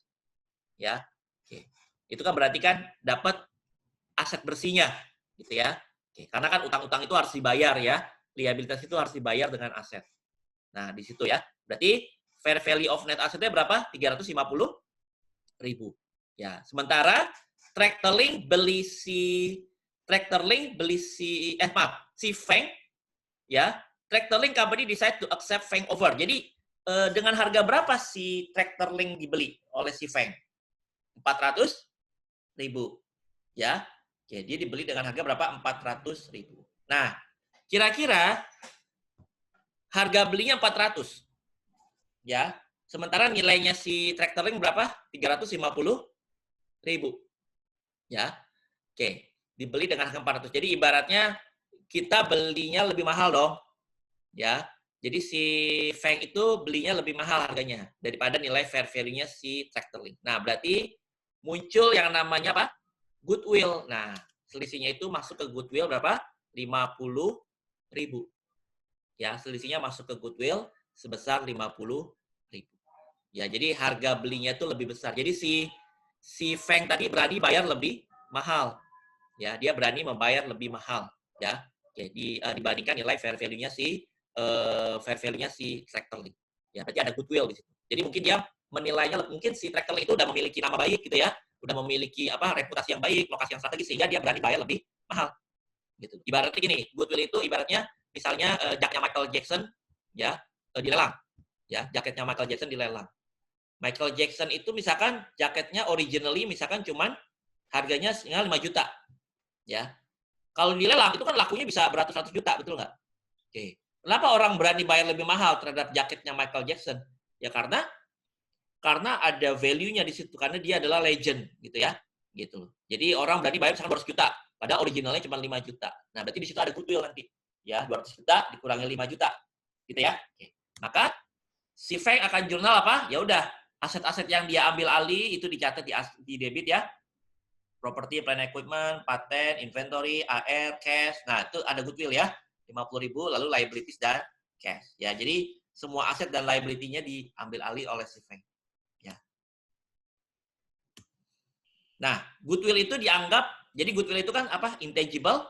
Ya, oke. Itu kan berarti kan dapat aset bersihnya, gitu ya. Oke, karena kan utang-utang itu harus dibayar ya. Liabilitas itu harus dibayar dengan aset. Nah, di situ ya. Berarti fair value of net assetnya berapa? 350.000. Ya, sementara Tractor Link beli si Feng ya. Tractor Link company decide to accept Feng offer. Jadi dengan harga berapa si Tractor Link dibeli oleh si Feng? 400.000 ya. Oke, dia dibeli dengan harga berapa? 400.000. Nah, kira-kira harga belinya 400. Ya. Sementara nilainya si Tractor Link berapa? 350.000. Ya. Oke, dibeli dengan harga 400. Jadi ibaratnya kita belinya lebih mahal dong. Ya. Jadi si Feng itu belinya lebih mahal harganya daripada nilai fair value-nya si Tractor Link. Nah, berarti muncul yang namanya apa? Goodwill. Nah, selisihnya itu masuk ke goodwill berapa? 50.000. Ya, selisihnya masuk ke goodwill sebesar 50.000. Ya, jadi harga belinya itu lebih besar. Jadi si Feng tadi berani bayar lebih mahal. Ya, dia berani membayar lebih mahal, ya. Jadi dibandingkan nilai fair value-nya si Tractor Link. Ya, berarti ada goodwill di situ. Jadi mungkin dia menilainya, mungkin si Tractor Link itu udah memiliki nama baik gitu ya. Udah memiliki reputasi yang baik, lokasi yang strategis, sehingga dia berani bayar lebih mahal. Gitu. Ibaratnya gini, goodwill itu ibaratnya misalnya jaketnya Michael Jackson ya dilelang. Ya, jaketnya Michael Jackson dilelang. Michael Jackson itu misalkan jaketnya originally misalkan cuman harganya 5 juta. Ya. Kalau dilelang itu kan lakunya bisa beratus-ratus juta, betul nggak? Oke. Kenapa orang berani bayar lebih mahal terhadap jaketnya Michael Jackson? Ya karena ada value-nya di situ, karena dia adalah legend gitu ya. Gitu. Jadi orang berani bayar misalkan 200 juta Padahal originalnya cuma 5 juta. Nah, berarti di situ ada goodwill nanti. Ya, 200 juta dikurangi 5 juta. Gitu ya. Oke. Maka si Feng akan jurnal apa? Ya udah, aset-aset yang dia ambil alih itu dicatat di debit ya. Property, plant equipment, patent, inventory, AR, cash. Nah, itu ada goodwill ya. 50.000, lalu liabilities dan cash. Ya, jadi semua aset dan liability-nya diambil alih oleh si Feng. Ya. Nah, goodwill itu dianggap, jadi goodwill itu kan apa? Intangible.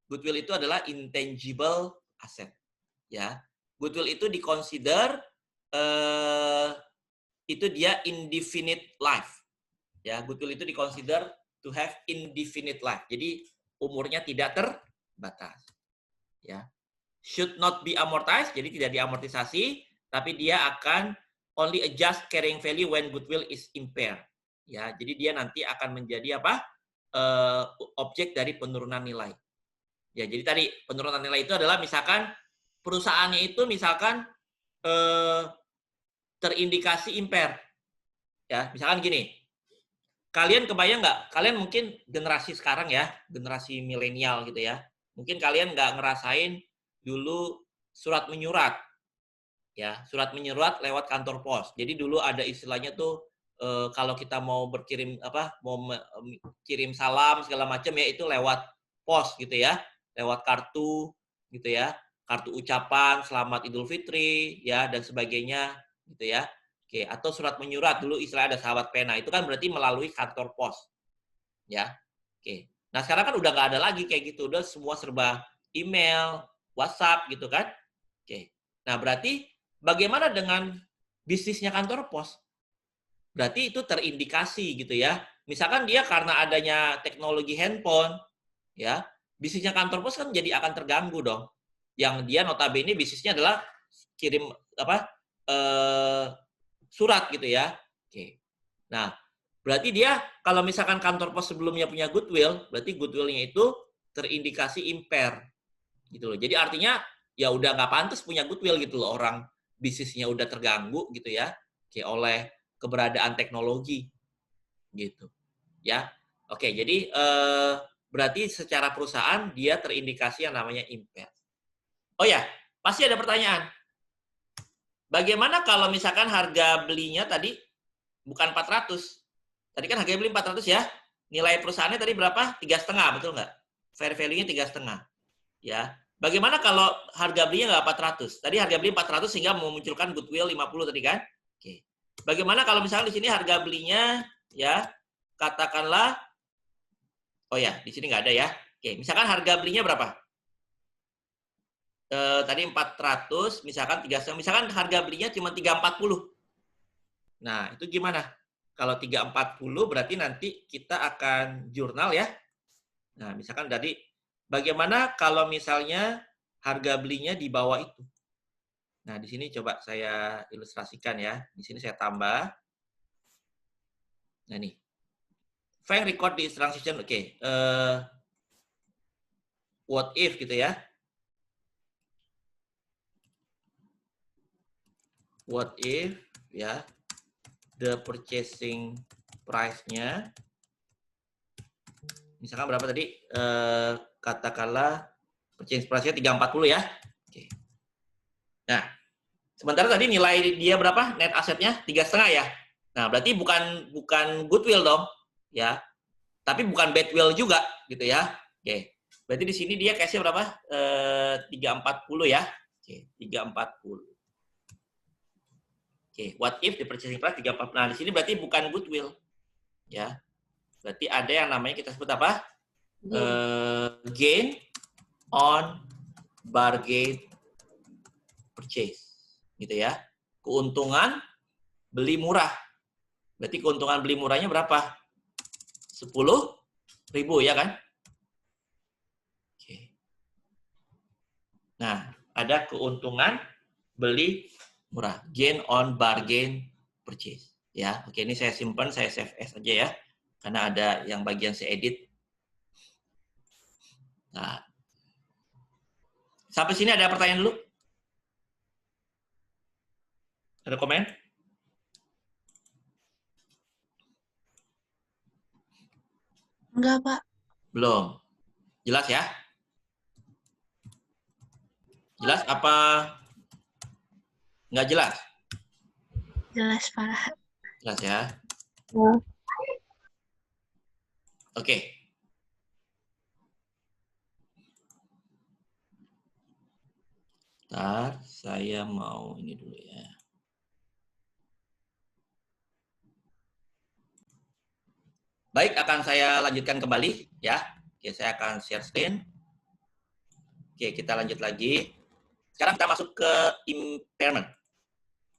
Goodwill itu adalah intangible asset. Ya, goodwill itu dikonsider itu dia indefinite life. Ya, goodwill itu dikonsider to have indefinite life. Jadi umurnya tidak terbatas. Ya, should not be amortized, jadi tidak diamortisasi, tapi dia akan only adjust carrying value when goodwill is impaired. Ya, jadi dia nanti akan menjadi apa? Objek dari penurunan nilai. Ya, jadi tadi penurunan nilai itu adalah misalkan perusahaannya itu misalkan terindikasi impair. Ya, misalkan gini. Kalian kebayang nggak? Kalian mungkin generasi sekarang ya, generasi milenial gitu ya. Mungkin kalian nggak ngerasain dulu surat menyurat. Ya, surat menyurat lewat kantor pos. Jadi dulu ada istilahnya tuh kalau kita mau berkirim apa, mau kirim salam segala macam ya itu lewat pos gitu ya, lewat kartu gitu ya, kartu ucapan selamat Idul Fitri ya dan sebagainya gitu ya. Oke, atau surat menyurat dulu istilah ada sahabat pena itu kan berarti melalui kantor pos ya. Oke. Nah sekarang kan udah nggak ada lagi kayak gitu, udah semua serba email, WhatsApp gitu kan. Oke. Nah berarti bagaimana dengan bisnisnya kantor pos? Berarti itu terindikasi gitu ya. Misalkan dia karena adanya teknologi handphone, ya bisnisnya kantor pos kan jadi akan terganggu dong. Yang dia notabene bisnisnya adalah kirim apa surat gitu ya. Oke. Nah, berarti dia kalau misalkan kantor pos sebelumnya punya goodwill, berarti goodwill-nya itu terindikasi impair gitu loh. Jadi artinya ya udah nggak pantas punya goodwill gitu loh orang bisnisnya udah terganggu gitu ya, kayak oleh keberadaan teknologi gitu. Ya. Oke, jadi berarti secara perusahaan dia terindikasi yang namanya impair. Oh ya, pasti ada pertanyaan. Bagaimana kalau misalkan harga belinya tadi bukan 400? Tadi kan harga beli 400 ya. Nilai perusahaannya tadi berapa? 3,5, betul nggak? Fair value-nya 3,5. Ya. Bagaimana kalau harga belinya nggak 400? Tadi harga beli 400 sehingga memunculkan goodwill 50 tadi kan? Oke. Bagaimana kalau misalnya di sini harga belinya ya katakanlah oh ya, di sini nggak ada ya. Oke, misalkan harga belinya berapa? Tadi 400, misalkan 3,5, misalkan harga belinya cuma 340. Nah, itu gimana? Kalau 340 berarti nanti kita akan jurnal ya. Nah, misalkan tadi bagaimana kalau misalnya harga belinya di bawah itu? Nah, di sini coba saya ilustrasikan ya. Di sini saya tambah. Nah, nih. Feng record di transition. Oke. What if gitu ya. What if ya the purchasing price-nya misalkan berapa tadi? Katakanlah purchasing price-nya 340 ya. Oke. Nah, sementara tadi nilai dia berapa? Net asetnya 3,5 ya. Nah, berarti bukan goodwill dong, ya. Tapi bukan badwill juga, gitu ya. Oke. Berarti di sini dia cash-nya berapa? 340 ya. Oke, 340. Oke, what if the purchasing price 340. Nah, di sini berarti bukan goodwill. Ya. Berarti ada yang namanya kita sebut apa? Gain on bargain purchase. Gitu ya. Keuntungan beli murah. Berarti keuntungan beli murahnya berapa? 10.000 ya kan? Oke. Nah, ada keuntungan beli murah. Gain on bargain purchase. Ya, oke ini saya simpan, saya save as aja ya. Karena ada yang bagian saya edit. Nah, sampai sini ada pertanyaan dulu? Ada komen? Enggak, Pak. Belum. Jelas ya? Jelas apa nggak jelas? Jelas, Pak. Jelas ya? Ya. Oke. Ntar saya mau ini dulu ya. Baik, akan saya lanjutkan kembali ya. Oke, saya akan share screen. Oke, kita lanjut lagi. Sekarang kita masuk ke impairment.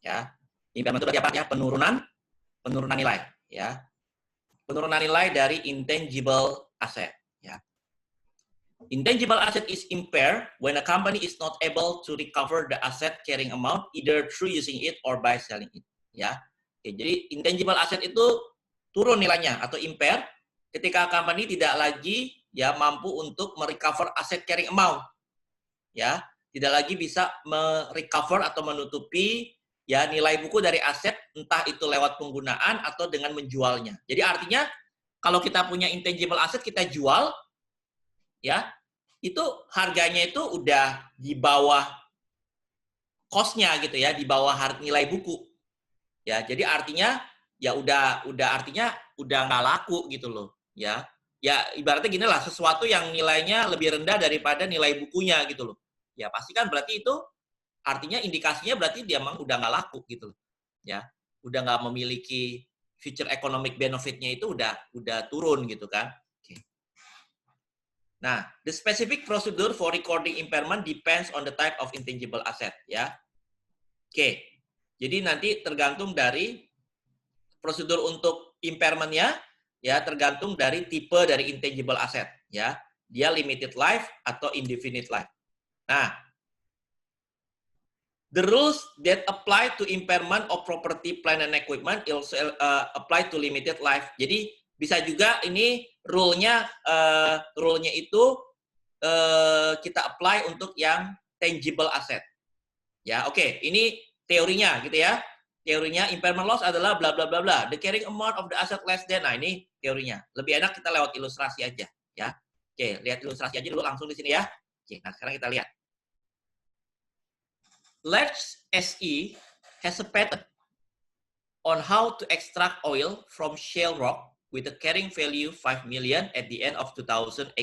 Ya. Impairment itu berarti apa ya? Penurunan nilai ya. Penurunan nilai dari intangible asset ya. Intangible asset is impaired when a company is not able to recover the asset carrying amount either through using it or by selling it ya. Oke, jadi intangible asset itu turun nilainya atau impair ketika company tidak lagi ya mampu untuk merecover aset carrying amount. Ya, tidak lagi bisa merecover atau menutupi ya nilai buku dari aset entah itu lewat penggunaan atau dengan menjualnya. Jadi artinya kalau kita punya intangible asset kita jual ya, itu harganya itu udah di bawah cost-nya gitu ya, di bawah nilai buku. Ya, jadi artinya ya udah artinya udah nggak laku gitu loh ya. Ya ibaratnya gini lah, sesuatu yang nilainya lebih rendah daripada nilai bukunya gitu loh. Ya pasti kan berarti itu artinya indikasinya berarti dia memang udah nggak laku gitu loh. Ya, udah nggak memiliki future economic benefit-nya itu udah turun gitu kan. Oke. Nah, the specific procedure for recording impairment depends on the type of intangible asset ya. Oke. Jadi nanti tergantung dari prosedur untuk impairment-nya ya tergantung dari tipe dari intangible asset ya. Dia limited life atau indefinite life. Nah, the rules that apply to impairment of property, plant and equipment also apply to limited life. Jadi bisa juga ini rule-nya itu kita apply untuk yang tangible asset. Ya, oke. Ini teorinya gitu ya. Teorinya impairment loss adalah bla bla bla bla. The carrying amount of the asset less than. Nah, ini teorinya. Lebih enak kita lewat ilustrasi aja ya. Oke, lihat ilustrasi aja dulu langsung di sini ya. Oke, nah sekarang kita lihat. Ledge SE has a patent on how to extract oil from shale rock with a carrying value 5 million at the end of 2018.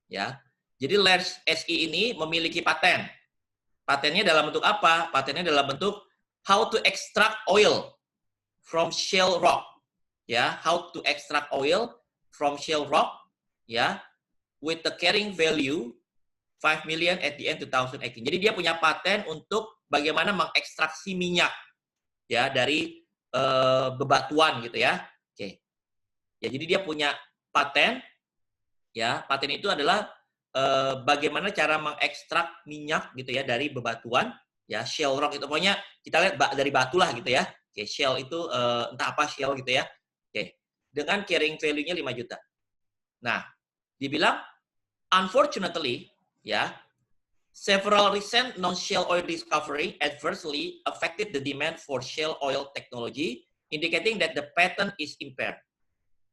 Ya. Jadi Ledge SE ini memiliki paten. Patennya dalam bentuk apa? Patennya dalam bentuk how to extract oil from shale rock. Ya, how to extract oil from shale rock ya with the carrying value 5 million at the end 2018. Jadi dia punya paten untuk bagaimana mengekstraksi minyak ya dari bebatuan gitu ya. Oke. Ya, jadi dia punya paten ya. Paten itu adalah bagaimana cara mengekstrak minyak gitu ya dari bebatuan ya, shale rock itu pokoknya kita lihat dari batu lah gitu ya. Oke, shale itu entah apa shale gitu ya. Oke. Dengan carrying value-nya 5 juta. Nah, dibilang unfortunately ya, several recent non-shale oil discovery adversely affected the demand for shale oil technology, indicating that the patent is impaired.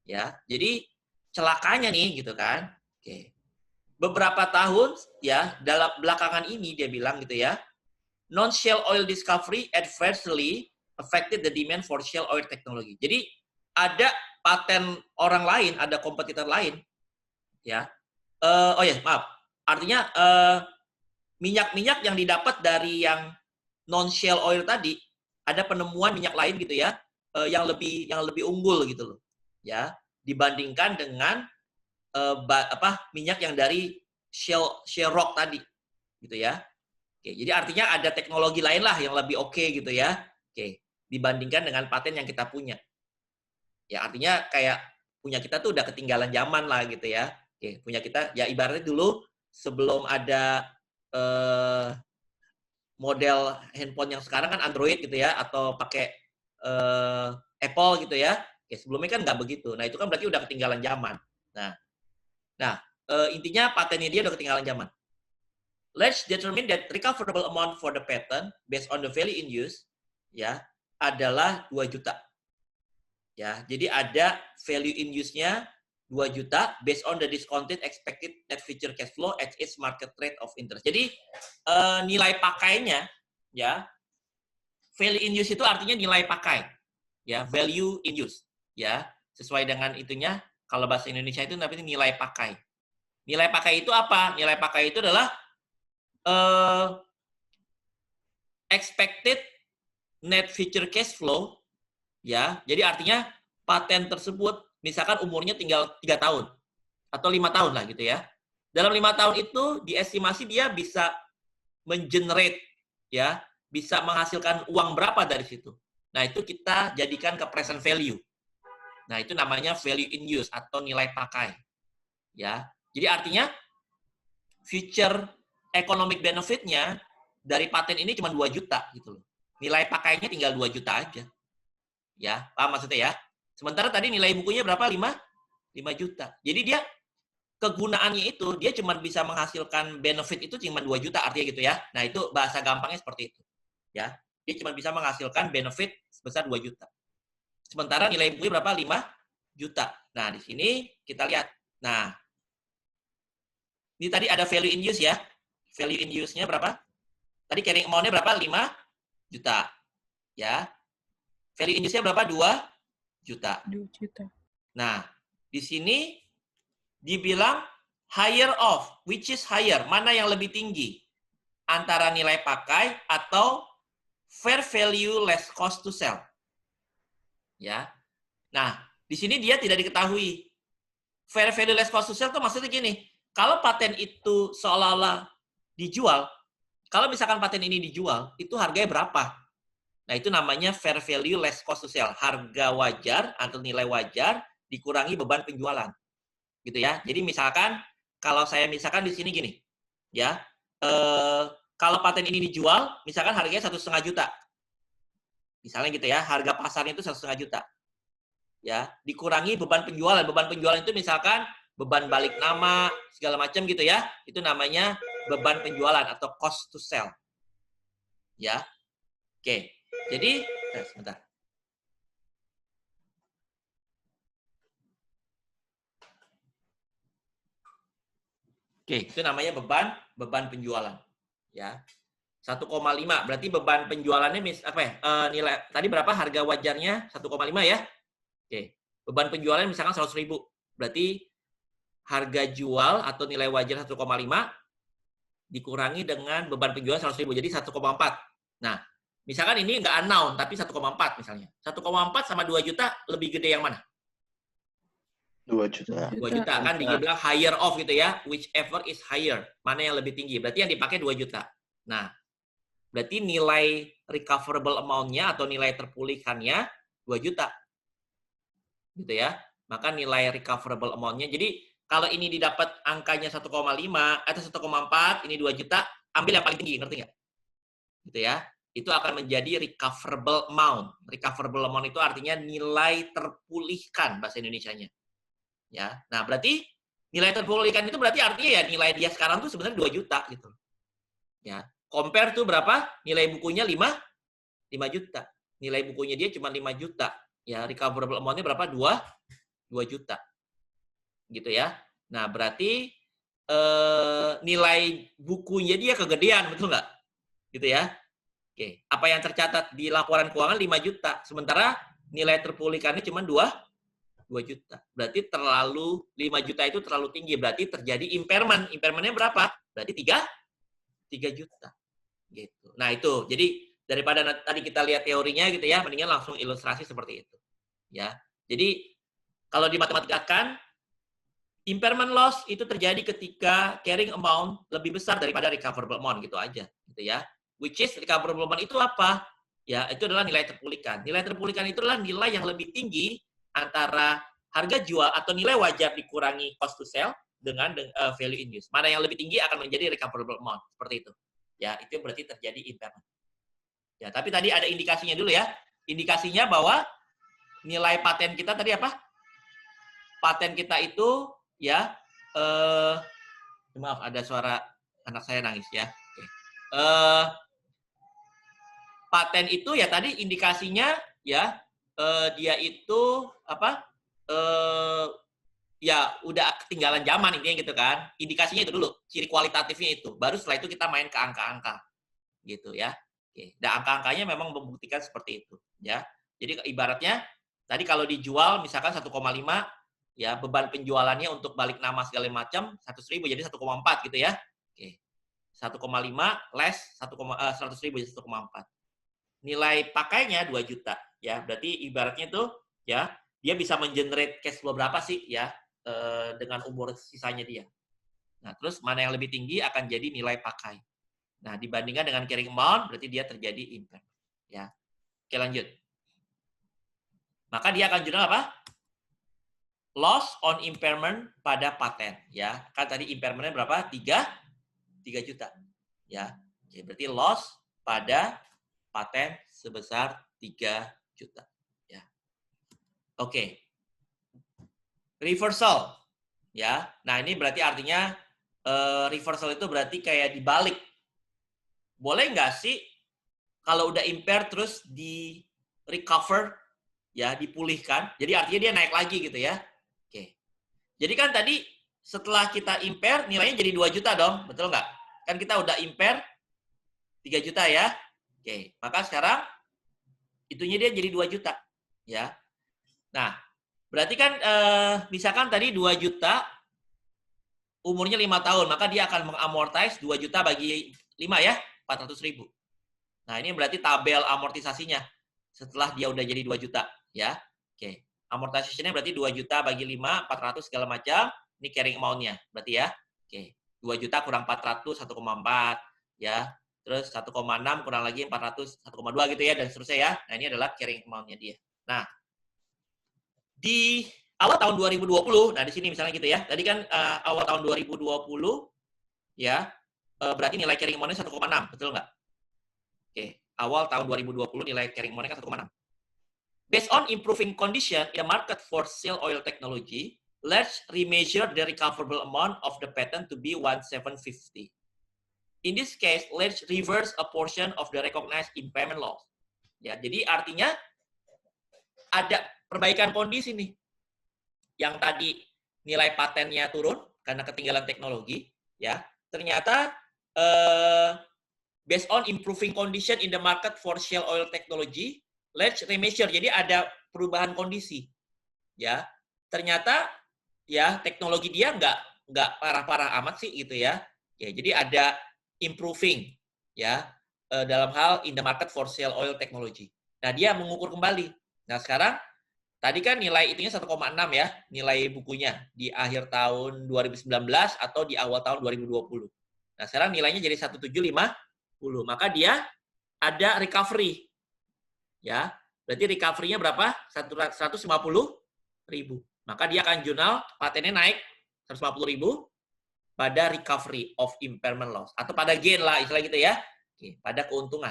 Ya, jadi celakanya nih gitu kan. Oke. Beberapa tahun ya dalam belakangan ini dia bilang gitu ya, non-shale oil discovery adversely affected the demand for shale oil technology. Jadi ada paten orang lain, ada kompetitor lain ya. Oh ya, maaf. Artinya minyak-minyak yang didapat dari yang non-shale oil tadi, ada penemuan minyak lain gitu ya, yang lebih unggul gitu loh. Ya, dibandingkan dengan minyak yang dari shale rock tadi gitu ya. Oke, jadi artinya ada teknologi lain lah yang lebih oke gitu ya. Oke, dibandingkan dengan paten yang kita punya. Ya, artinya kayak punya kita tuh udah ketinggalan zaman lah gitu ya. Oke, punya kita ya ibaratnya dulu sebelum ada model handphone yang sekarang kan Android gitu ya, atau pakai Apple gitu ya. Oke, sebelumnya kan nggak begitu. Nah, itu kan berarti udah ketinggalan zaman. Nah, intinya patennya dia udah ketinggalan zaman. Let's determine that recoverable amount for the patent based on the value in use ya adalah 2 juta. Ya, jadi ada value in use-nya 2 juta based on the discounted expected net future cash flow at its market rate of interest. Jadi nilai pakainya ya, value in use itu artinya nilai pakai. Ya, value in use ya. Sesuai dengan itunya, kalau bahasa Indonesia itu namanya nilai pakai. Nilai pakai itu apa? Nilai pakai itu adalah expected net future cash flow ya. Jadi artinya paten tersebut misalkan umurnya tinggal 3 tahun atau 5 tahun lah gitu ya. Dalam 5 tahun itu diestimasi dia bisa mengenerate ya, bisa menghasilkan uang berapa dari situ. Nah, itu kita jadikan ke present value. Nah, itu namanya value in use atau nilai pakai. Ya. Jadi artinya future economic benefit-nya dari paten ini cuma 2 juta gitu loh. Nilai pakainya tinggal 2 juta aja. Ya, paham maksudnya ya? Sementara tadi nilai bukunya berapa? 5 juta. Jadi dia kegunaannya itu dia cuma bisa menghasilkan benefit itu cuma 2 juta artinya gitu ya. Nah, itu bahasa gampangnya seperti itu. Ya. Dia cuma bisa menghasilkan benefit sebesar 2 juta. Sementara nilai bukunya berapa? 5 juta. Nah, di sini kita lihat. Nah, ini tadi ada value in use ya. Value in use-nya berapa? Tadi carrying amount-nya berapa? 5 juta. Ya. Value in use-nya berapa? 2 juta. 2 juta. Nah, di sini dibilang higher of, which is higher, mana yang lebih tinggi? Antara nilai pakai atau fair value less cost to sell. Ya. Nah, di sini dia tidak diketahui. Fair value less cost to sell itu maksudnya gini, kalau paten itu seolah-olah dijual, kalau misalkan paten ini dijual, itu harganya berapa? Nah, itu namanya fair value less cost to sell. Harga wajar atau nilai wajar dikurangi beban penjualan. Gitu ya. Jadi misalkan, kalau saya misalkan di sini gini, ya, kalau paten ini dijual, misalkan harganya 1,5 juta. Misalnya gitu ya, harga pasarnya itu 1,5 juta. Ya, dikurangi beban penjualan. Beban penjualan itu misalkan beban balik nama, segala macam gitu ya. Itu namanya beban penjualan atau cost to sell. Ya. Oke. Jadi, sebentar. Oke, itu namanya beban penjualan. Ya. 1,5 berarti beban penjualannya nilai tadi berapa harga wajarnya 1,5 ya. Oke. Beban penjualan misalkan 100.000. Berarti harga jual atau nilai wajar 1,5 dikurangi dengan beban penjualan 100.000 jadi 1,4. Nah, misalkan ini nggak unknown tapi 1,4 misalnya. 1,4 sama 2 juta lebih gede yang mana? 2 juta. 2 juta kan dibilang higher of gitu ya, whichever is higher. Mana yang lebih tinggi? Berarti yang dipakai 2 juta. Nah, berarti nilai recoverable amount-nya atau nilai terpulihkannya 2 juta. Gitu ya. Maka nilai recoverable amount-nya. Jadi, kalau ini didapat angkanya 1,5 atau 1,4, ini 2 juta, ambil yang paling tinggi, ngerti nggak? Gitu ya. Itu akan menjadi recoverable amount. Recoverable amount itu artinya nilai terpulihkan bahasa Indonesianya. Ya. Nah, berarti nilai terpulihkan itu berarti artinya ya nilai dia sekarang tuh sebenarnya 2 juta gitu. Ya. Compare tuh berapa? Nilai bukunya 5 juta. Nilai bukunya dia cuma 5 juta. Ya, recoverable amount-nya berapa? 2 juta. Gitu ya. Nah, berarti nilai bukunya dia kegedean, betul nggak? Gitu ya. Oke, apa yang tercatat di laporan keuangan 5 juta, sementara nilai terpulihkannya cuma 2 juta. Berarti 5 juta itu terlalu tinggi, berarti terjadi impairment. Impairment-nya berapa? Berarti 3 juta. Gitu. Nah, itu. Jadi daripada tadi kita lihat teorinya gitu ya, mendingan langsung ilustrasi seperti itu. Ya. Jadi kalau dimatematikkan impairment loss itu terjadi ketika carrying amount lebih besar daripada recoverable amount gitu aja, gitu ya. Which is recoverable amount itu apa? Ya, itu adalah nilai terpulihkan. Nilai terpulihkan itu adalah nilai yang lebih tinggi antara harga jual atau nilai wajar dikurangi cost to sell dengan value in use. Mana yang lebih tinggi akan menjadi recoverable amount, seperti itu. Ya, itu berarti terjadi impairment. Ya, tapi tadi ada indikasinya dulu ya. Indikasinya bahwa nilai paten kita tadi apa? Paten kita itu ya, maaf ada suara anak saya nangis ya. Oke. Paten itu ya tadi indikasinya ya dia itu apa? ya udah ketinggalan zaman intinya gitu kan. Indikasinya itu dulu, ciri kualitatifnya itu. Baru setelah itu kita main ke angka-angka. Gitu ya. Oke. Dan angka-angkanya memang membuktikan seperti itu, ya. Jadi ibaratnya tadi kalau dijual misalkan 1,5 ya, beban penjualannya untuk balik nama segala macam 100.000 jadi 1,4 gitu ya. Oke. 1,5 less 100.000 jadi 1,4. Nilai pakainya 2 juta ya. Berarti ibaratnya itu ya, dia bisa mengenerate cash flow berapa sih ya dengan umur sisanya dia. Nah, terus mana yang lebih tinggi akan jadi nilai pakai. Nah, dibandingkan dengan carrying amount berarti dia terjadi impairment ya. Oke, lanjut. Maka dia akan jurnal apa? Loss on impairment pada paten ya. Kan tadi impairment-nya berapa? 3 juta ya. Oke, berarti loss pada paten sebesar 3 juta ya. Oke. Reversal ya. Nah, ini berarti artinya reversal itu berarti kayak dibalik. Boleh nggak sih kalau udah impair terus di recover ya, dipulihkan. Jadi artinya dia naik lagi gitu ya. Oke. Jadi kan tadi setelah kita impair nilainya jadi 2 juta dong, betul nggak? Kan kita udah impair 3 juta ya. Oke, maka sekarang itunya dia jadi 2 juta ya. Nah, berarti kan misalkan tadi 2 juta umurnya 5 tahun, maka dia akan mengamortize 2 juta bagi 5 ya, 400.000. Nah, ini berarti tabel amortisasinya setelah dia udah jadi 2 juta ya. Oke. Amortisasinya berarti 2 juta bagi 5, 400 segala macam. Ini carrying amount-nya berarti ya. Oke. 2 juta kurang 400, 1,4 ya. Terus 1,6 kurang lagi 400, 1,2 gitu ya, dan seterusnya ya. Nah, ini adalah carrying amount-nya dia. Nah, di awal tahun 2020, nah di sini misalnya gitu ya. Tadi kan awal tahun 2020 ya, berarti nilai carrying amount-nya 1,6, betul nggak? Oke, awal tahun 2020 nilai carrying amount-nya kan 1,6. Based on improving condition in the market for shale oil technology, let's remeasure the recoverable amount of the patent to be 1,750. In this case, let's reverse a portion of the recognized impairment loss. Ya, jadi artinya ada perbaikan kondisi nih. Yang tadi nilai patennya turun karena ketinggalan teknologi, ya. Ternyata based on improving condition in the market for shale oil technology, let's remeasure. Jadi ada perubahan kondisi, ya. Ternyata ya teknologi dia nggak parah-parah amat sih gitu ya. Ya, jadi ada improving ya dalam hal in the market for shale oil technology. Nah, dia mengukur kembali. Nah, sekarang tadi kan nilai itunya 1,6 ya, nilai bukunya di akhir tahun 2019 atau di awal tahun 2020. Nah, sekarang nilainya jadi 1,750. Maka dia ada recovery. Ya, berarti recovery-nya berapa? 150.000. Maka dia akan jurnal patennya naik 150.000 pada recovery of impairment loss atau pada gain lah istilah gitu ya. Oke, pada keuntungan.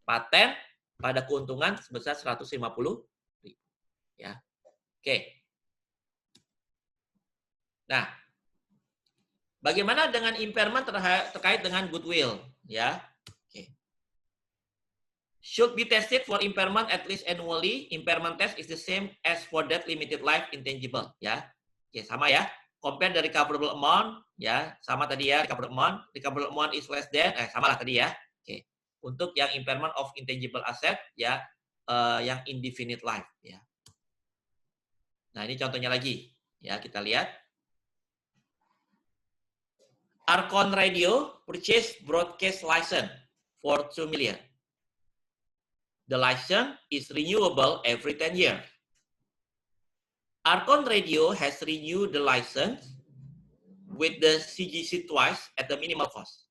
Paten pada keuntungan sebesar 150.000 ya. Oke. Nah, bagaimana dengan impairment terkait dengan goodwill ya? Should be tested for impairment at least annually. Impairment test is the same as for that limited life intangible. Ya, oke, sama ya. Compare the recoverable amount. Ya, sama tadi ya recoverable amount. Recoverable amount is less than. Sama lah tadi ya. Oke. Untuk yang impairment of intangible asset, ya, yang indefinite life. Ya. Nah, ini contohnya lagi. Ya, kita lihat. Archon Radio purchase broadcast license for 2 million. The license is renewable every 10 years. Archon Radio has renewed the license with the CGC twice at the minimal cost.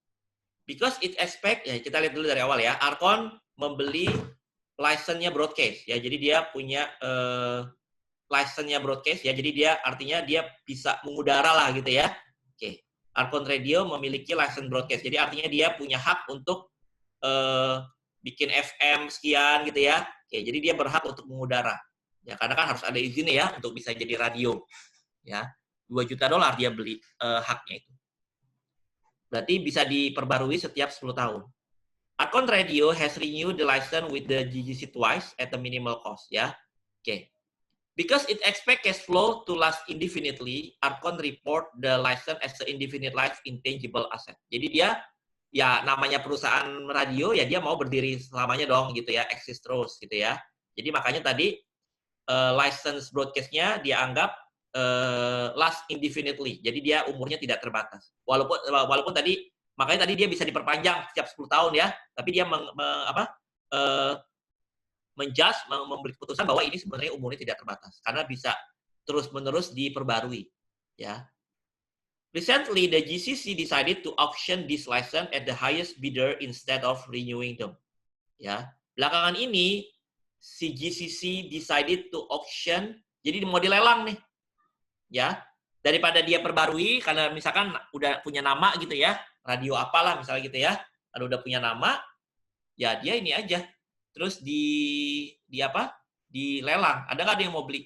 Because it expect, ya kita lihat dulu dari awal ya, Archon membeli license-nya broadcast, ya jadi dia punya license-nya broadcast, ya jadi dia artinya dia bisa mengudara lah gitu ya. Oke, Archon Radio memiliki license broadcast, jadi artinya dia punya hak untuk bikin FM sekian gitu ya. Oke, jadi dia berhak untuk mengudara. Ya, karena kan harus ada izinnya ya untuk bisa jadi radio. Ya, $2 juta dia beli haknya itu. Berarti bisa diperbarui setiap 10 tahun. Archon Radio has renewed the license with the GGC twice at the minimal cost ya. Oke. Because it expect cash flow to last indefinitely, Archon report the license as an indefinite life intangible asset. Jadi dia, ya namanya perusahaan radio, ya dia mau berdiri selamanya dong gitu ya, eksis terus gitu ya. Jadi makanya tadi license broadcast-nya dia anggap last indefinitely. Jadi dia umurnya tidak terbatas. Walaupun tadi, makanya tadi dia bisa diperpanjang setiap 10 tahun ya, tapi dia memberi keputusan bahwa ini sebenarnya umurnya tidak terbatas karena bisa terus-menerus diperbarui ya. Recently the GCC decided to auction this license at the highest bidder instead of renewing them. Ya. Belakangan ini si GCC decided to auction, jadi mau dilelang nih. Ya. Daripada dia perbarui karena misalkan udah punya nama gitu ya, radio apalah misalnya gitu ya. Kalau udah punya nama, ya dia ini aja. Terus dilelang. Ada nggak ada yang mau beli?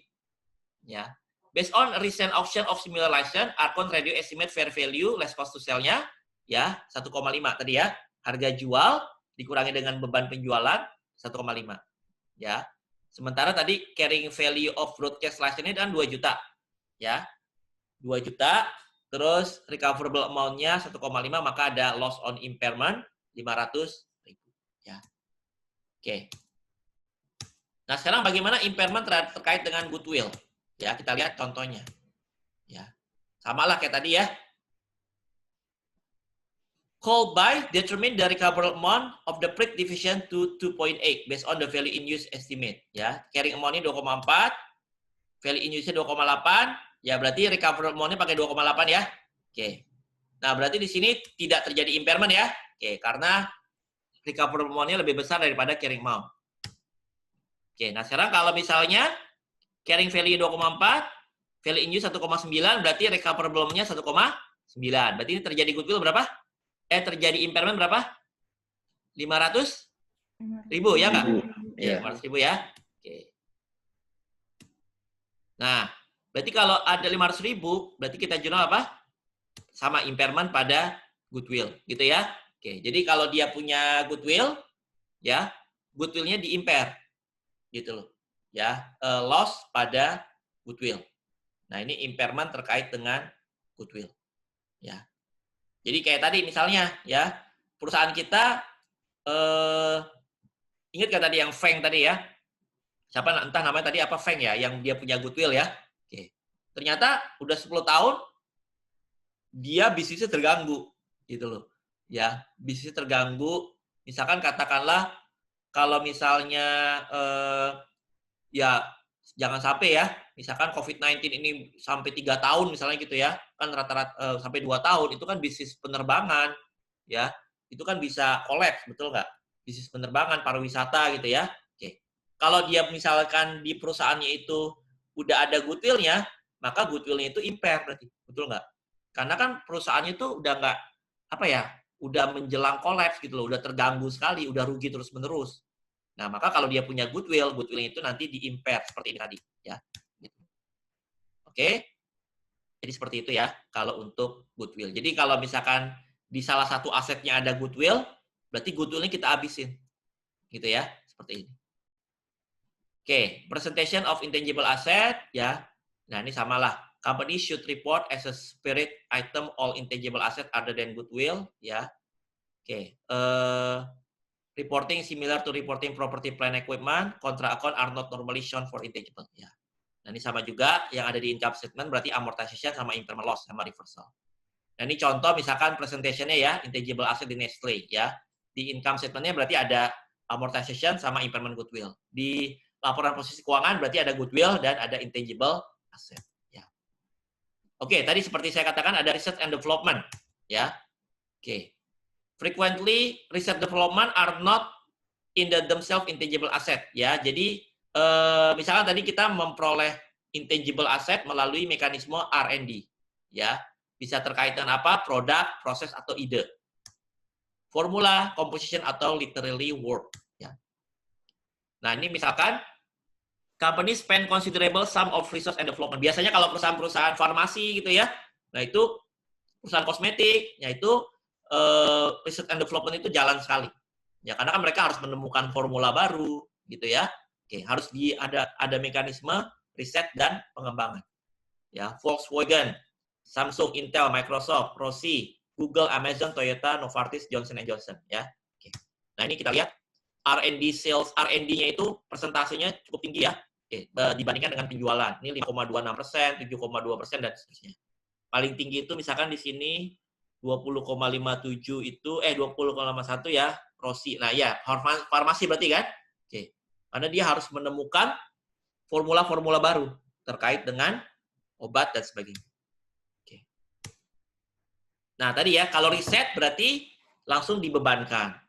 Ya. Based on recent auction of similar license, Archon Radio estimate fair value less cost to sell-nya ya 1,5 tadi ya. Harga jual dikurangi dengan beban penjualan 1,5 ya. Sementara tadi carrying value of broadcast license-nya kan 2 juta. Ya. 2 juta, terus recoverable amount-nya 1,5, maka ada loss on impairment 500.000 ya. Oke. Nah, sekarang bagaimana impairment terkait dengan goodwill? Ya, kita lihat contohnya. Ya. Sama lah kayak tadi ya. Call buy determine the recoverable amount of the print division to 2.8 based on the value in use estimate. Ya, carrying amount-nya 2,4, value in use-nya 2,8, ya berarti recoverable amount-nya pakai 2,8 ya. Oke. Nah, berarti di sini tidak terjadi impairment ya. Oke, karena recoverable amount-nya lebih besar daripada carrying amount. Oke, nah sekarang kalau misalnya carrying value 2,4, value in use 1,9, berarti recoverable amount-nya 1,9. Berarti ini terjadi goodwill berapa? Terjadi impairment berapa? 500.000 ya nggak? Iya. 500.000 ya. Oke. Nah, berarti kalau ada 500.000, berarti kita jurnal apa? Sama impairment pada goodwill, gitu ya. Oke, jadi kalau dia punya goodwill, ya, goodwill-nya di-impair, gitu loh. Ya, loss pada goodwill. Nah, ini impairment terkait dengan goodwill. Ya. Jadi kayak tadi misalnya, ya, perusahaan kita, ingat kan tadi yang Feng tadi ya? Siapa, entah namanya tadi apa, Feng ya, yang dia punya goodwill ya. Oke. Ternyata udah 10 tahun, dia bisnisnya terganggu, gitu loh. Ya, bisnisnya terganggu. Misalkan katakanlah kalau misalnya ya jangan sampai ya, misalkan COVID-19 ini sampai 3 tahun misalnya gitu ya, kan rata-rata sampai 2 tahun, itu kan bisnis penerbangan ya, itu kan bisa kolaps, betul nggak? Bisnis penerbangan, pariwisata gitu ya. Oke. Kalau dia misalkan di perusahaannya itu udah ada goodwill-nya, maka goodwill-nya itu impair berarti, betul nggak? Karena kan perusahaannya itu udah nggak, apa ya, udah menjelang kolaps gitu loh, udah terganggu sekali, udah rugi terus-menerus. Nah, maka kalau dia punya goodwill, goodwill itu nanti di-impair seperti ini tadi, ya. Gitu. Oke? Jadi seperti itu ya, kalau untuk goodwill. Jadi kalau misalkan di salah satu asetnya ada goodwill, berarti goodwill-nya kita habisin. Gitu ya, seperti ini. Oke, presentation of intangible asset, ya. Nah, ini samalah. Company should report as a spirit item all intangible asset other than goodwill, ya. Oke, reporting similar to reporting property, plant, equipment, contra account are not normally shown for intangible. Ya. Nah, ini sama juga yang ada di income statement berarti amortization sama impairment loss sama reversal. Nah, ini contoh misalkan presentation-nya ya, intangible asset di Nestle ya. Di income statement-nya berarti ada amortization sama impairment goodwill. Di laporan posisi keuangan berarti ada goodwill dan ada intangible asset ya. Oke, tadi seperti saya katakan ada research and development ya. Oke. Frequently research development are not in the themselves intangible asset ya. Jadi misalkan tadi kita memperoleh intangible asset melalui mekanisme R&D ya. Bisa terkait dengan apa? Produk, proses atau ide. Formula, composition atau literally word ya. Nah, ini misalkan company spend considerable sum of research and development. Biasanya kalau perusahaan-perusahaan farmasi gitu ya. Nah, itu perusahaan kosmetik, yaitu research and development itu jalan sekali. Ya, karena kan mereka harus menemukan formula baru gitu ya. Oke, harus ada mekanisme riset dan pengembangan. Ya, Volkswagen, Samsung, Intel, Microsoft, Rossi, Google, Amazon, Toyota, Novartis, Johnson & Johnson. Ya, oke. Nah ini kita lihat R&D sales, R&D-nya itu persentasenya cukup tinggi ya, dibandingkan dengan penjualan. Ini 5,26%, 7,2% dan seterusnya. Paling tinggi itu misalkan di sini 20,57 itu 20,1 ya Rossi. Nah ya farmasi berarti kan? Oke. Karena dia harus menemukan formula-formula baru terkait dengan obat dan sebagainya. Oke. Nah tadi ya kalau riset berarti langsung dibebankan.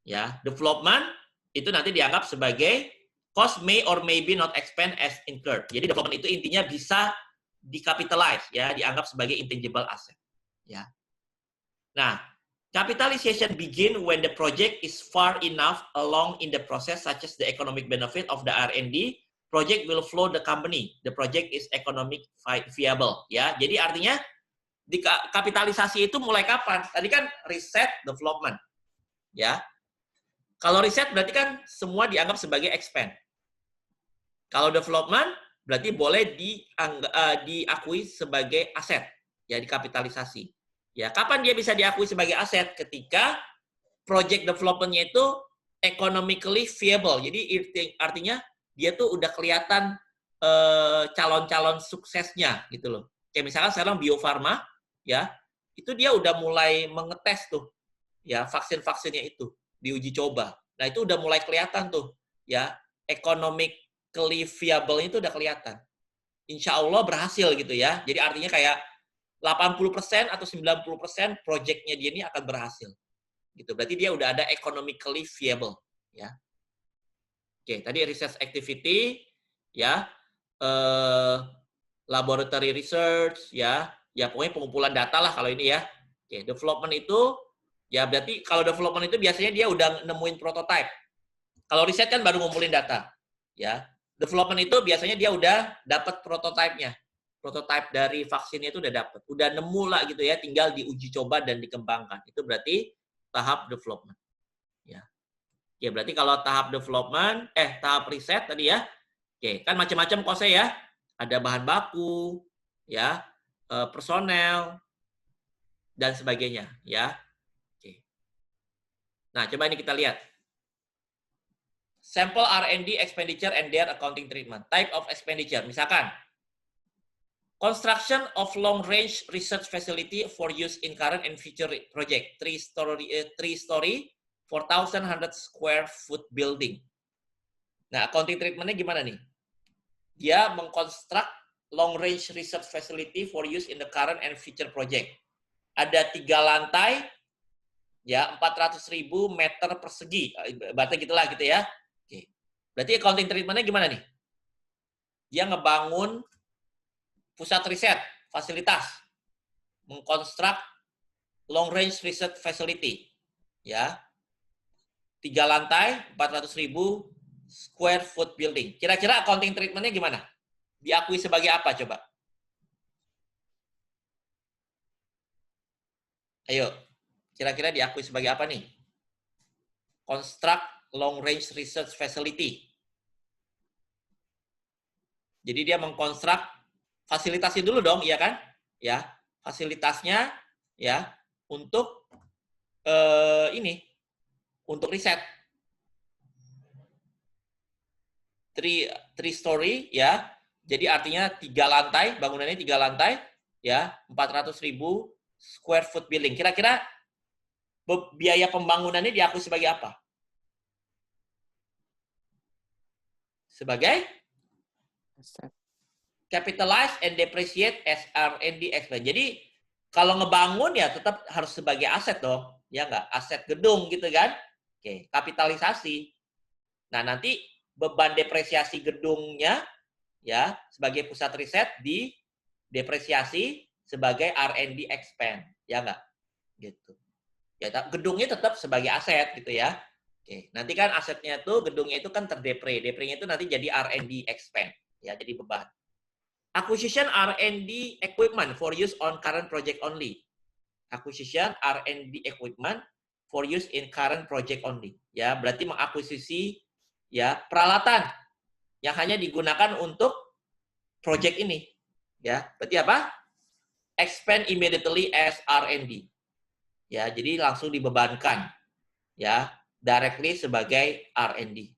Ya, development itu nanti dianggap sebagai cost may or maybe not expand as incurred. Jadi development itu intinya bisa dicapitalize ya, dianggap sebagai intangible asset. Ya. Nah, capitalization begin when the project is far enough along in the process such as the economic benefit of the R&D project will flow the company. The project is economic viable ya. Jadi artinya di kapitalisasi itu mulai kapan? Tadi kan riset development. Ya. Kalau riset berarti kan semua dianggap sebagai expand. Kalau development berarti boleh diakui sebagai aset, ya dikapitalisasi. Ya, kapan dia bisa diakui sebagai aset? Ketika project development-nya itu economically viable. Jadi artinya dia tuh udah kelihatan calon-calon suksesnya gitu loh. Kayak misalkan sekarang Bio Farma, ya itu dia udah mulai mengetes tuh, ya vaksin-vaksinnya itu diuji coba. Nah, itu udah mulai kelihatan tuh, ya, economically viable itu udah kelihatan. Insya Allah berhasil gitu ya. Jadi artinya kayak 80% atau 90% proyeknya dia ini akan berhasil. Gitu. Berarti dia udah ada economically viable, ya. Oke, tadi research activity, ya, laboratory research, ya pokoknya pengumpulan data lah kalau ini ya. Oke, development itu ya berarti kalau development itu biasanya dia udah nemuin prototype. Kalau riset kan baru ngumpulin data. Ya. Development itu biasanya dia udah dapat prototipenya. Prototype dari vaksinnya itu udah dapat. Udah nemu lah gitu ya, tinggal diuji coba dan dikembangkan. Itu berarti tahap development. Ya. Oke, berarti kalau tahap development, tahap riset tadi ya. Oke, kan macam-macam kosnya ya. Ada bahan baku, ya, personel dan sebagainya, ya. Nah, coba ini kita lihat. Sample R&D expenditure and their accounting treatment. Type of expenditure. Misalkan, construction of long-range research facility for use in current and future project. Three-story, 4,100 square foot building. Nah, accounting treatment-nya gimana nih? Dia mengkonstruk long-range research facility for use in the current and future project. Ada 3 lantai, ya 400.000 meter persegi, berarti gitulah gitu ya. Oke. Berarti accounting treatment-nya gimana nih? Dia ngebangun pusat riset, fasilitas, mengkonstruk long range research facility, ya 3 lantai, 400.000 square foot building. Kira-kira accounting treatment-nya gimana? Diakui sebagai apa coba? Ayo. Kira-kira diakui sebagai apa nih? Construct long range research facility. Jadi dia mengkonstruk fasilitasnya dulu dong, iya kan? Ya, fasilitasnya ya untuk untuk riset. Three story ya. Jadi artinya 3 lantai, bangunannya 3 lantai ya, 400.000 square foot building. Kira-kira biaya pembangunannya diakui sebagai apa? Sebagai capitalize and depreciate as R&D expense. Jadi kalau ngebangun ya tetap harus sebagai aset dong, ya nggak? Aset gedung gitu kan? Oke, kapitalisasi. Nah nanti beban depresiasi gedungnya ya sebagai pusat riset di depresiasi sebagai R&D expense, ya nggak? Gitu. Ya, gedungnya tetap sebagai aset gitu ya. Oke, nanti kan asetnya tuh gedungnya itu kan terdepre. Deprenya itu nanti jadi R&D expense, ya jadi beban. Acquisition R&D equipment for use on current project only. Acquisition R&D equipment for use in current project only. Ya, berarti mengakuisisi ya peralatan yang hanya digunakan untuk project ini. Ya, berarti apa? Expand immediately as R&D. Ya, jadi langsung dibebankan ya, directly sebagai R&D.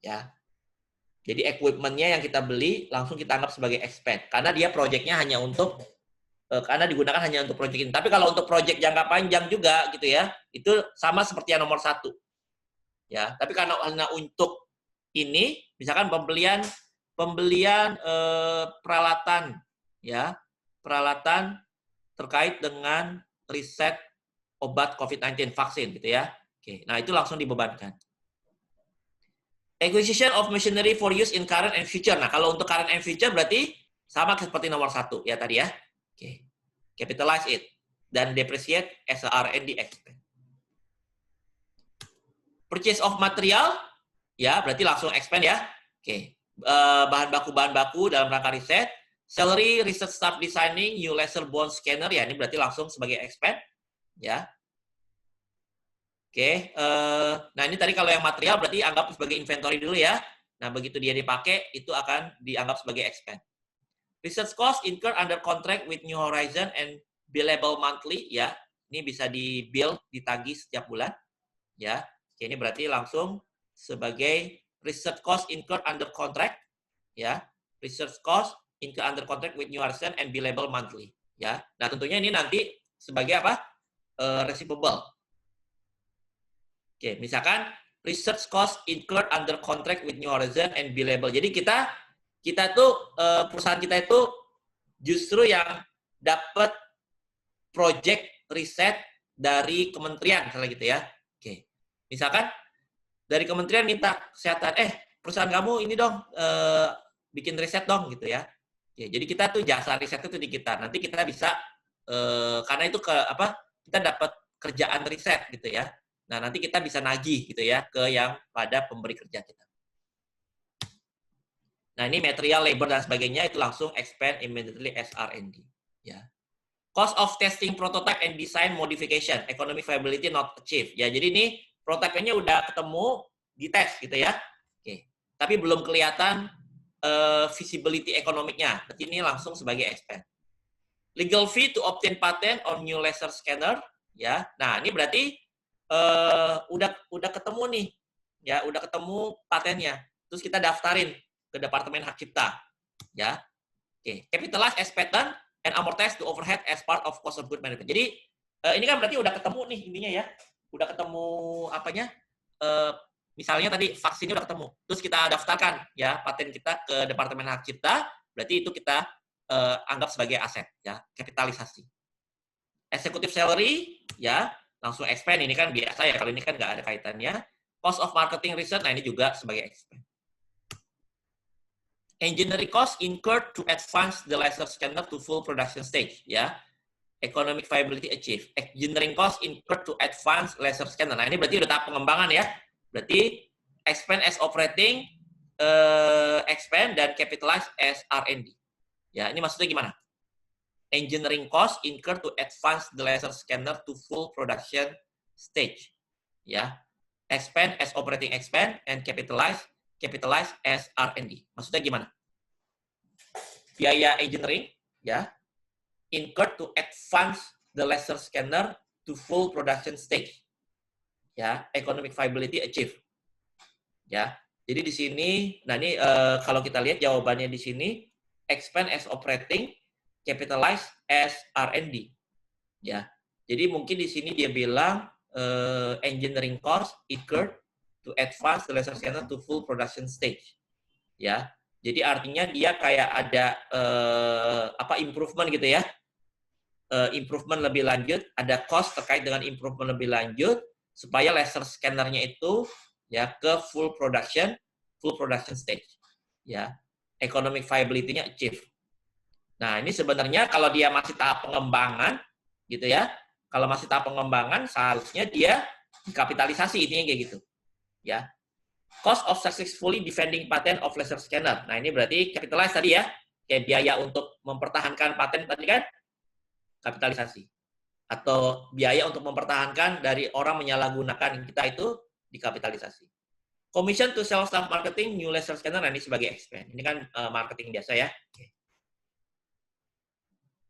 Ya. Jadi equipment-nya yang kita beli langsung kita anggap sebagai expand karena dia project-nya hanya untuk karena digunakan hanya untuk project ini. Tapi kalau untuk project jangka panjang juga gitu ya, itu sama seperti yang nomor 1. Ya, tapi karena hanya untuk ini, misalkan pembelian peralatan ya, peralatan terkait dengan riset obat COVID-19 vaksin gitu ya. Oke, nah itu langsung dibebankan. Acquisition of machinery for use in current and future. Nah, kalau untuk current and future berarti sama seperti nomor 1 ya tadi ya. Oke. Capitalize it dan depreciate as a R&D expense. Purchase of material ya, berarti langsung expand ya. Oke. Bahan baku dalam rangka riset. Salary, research staff designing, new laser bond scanner ya, ini berarti langsung sebagai expand ya. Oke, nah ini tadi kalau yang material berarti anggap sebagai inventory dulu ya. Nah, begitu dia dipakai, itu akan dianggap sebagai expense. Research cost incurred under contract with New Horizon and billable monthly ya. Ini bisa di-bill, ditagih setiap bulan ya. Oke, ini berarti langsung sebagai research cost incurred under contract ya. Research cost incurred under contract with New Horizon and billable monthly ya. Nah, tentunya ini nanti sebagai apa? Receivable. Oke, misalkan research cost incurred under contract with New Horizon and billable. Jadi kita tuh perusahaan kita itu justru yang dapat project riset dari kementerian misalnya gitu ya. Oke. Misalkan dari kementerian minta kesehatan, perusahaan kamu ini dong bikin riset dong gitu ya. Oke, jadi kita tuh jasa riset itu di kita. Nanti kita bisa karena itu kita dapat kerjaan riset gitu ya. Nah, nanti kita bisa nagih gitu ya ke yang pada pemberi kerja kita. Nah, ini material, labor, dan sebagainya itu langsung expand immediately as R&D. Ya. Cost of testing prototype and design modification, economic viability not achieved. Ya, jadi ini prototipenya udah ketemu, dites gitu ya. Oke. Tapi belum kelihatan feasibility ekonomiknya. Berarti ini langsung sebagai expand. Legal fee to obtain patent on new laser scanner. Ya. Nah, ini berarti udah ketemu nih, ya udah ketemu patennya, terus kita daftarin ke Departemen Hak Cipta, ya. Oke, capitalize as patent and amortize to overhead as part of cost of good management. Jadi ini kan berarti udah ketemu nih intinya ya, udah ketemu apanya, misalnya tadi vaksinnya udah ketemu, terus kita daftarkan ya paten kita ke Departemen Hak Cipta, berarti itu kita anggap sebagai aset, ya kapitalisasi. Executive salary, ya. Langsung expand, ini kan biasa ya, kalau ini kan nggak ada kaitannya. Cost of marketing research, nah ini juga sebagai expand. Engineering cost incurred to advance the laser scanner to full production stage, ya. Economic viability achieved. Engineering cost incurred to advance laser scanner. Nah ini berarti udah tahap pengembangan ya. Berarti expand as operating, expand dan capitalize as R&D. Ya, ini maksudnya gimana? Engineering cost incurred to advance the laser scanner to full production stage. Ya. Expand as operating expand and capitalize as R&D. Maksudnya gimana? Biaya engineering ya incurred to advance the laser scanner to full production stage. Ya, economic viability achieved. Ya. Jadi di sini nah ini kalau kita lihat jawabannya di sini expand as operating, capitalize as R&D, ya. Jadi mungkin di sini dia bilang engineering cost incurred to advance the laser scanner to full production stage, ya. Jadi artinya dia kayak ada improvement gitu ya, improvement lebih lanjut, ada cost terkait dengan improvement lebih lanjut supaya laser scannernya itu ya ke full production stage, ya. Economic viability-nya achieve. Nah, ini sebenarnya kalau dia masih tahap pengembangan, gitu ya. Kalau masih tahap pengembangan, seharusnya dia dikapitalisasi, intinya kayak gitu. Ya. Cost of successfully defending patent of laser scanner. Nah, ini berarti capitalize tadi ya. Kayak biaya untuk mempertahankan paten tadi kan, kapitalisasi. Atau biaya untuk mempertahankan dari orang menyalahgunakan kita itu dikapitalisasi. Commission to sell staff marketing, new laser scanner, nah ini sebagai expense. Ini kan marketing biasa ya. Okay.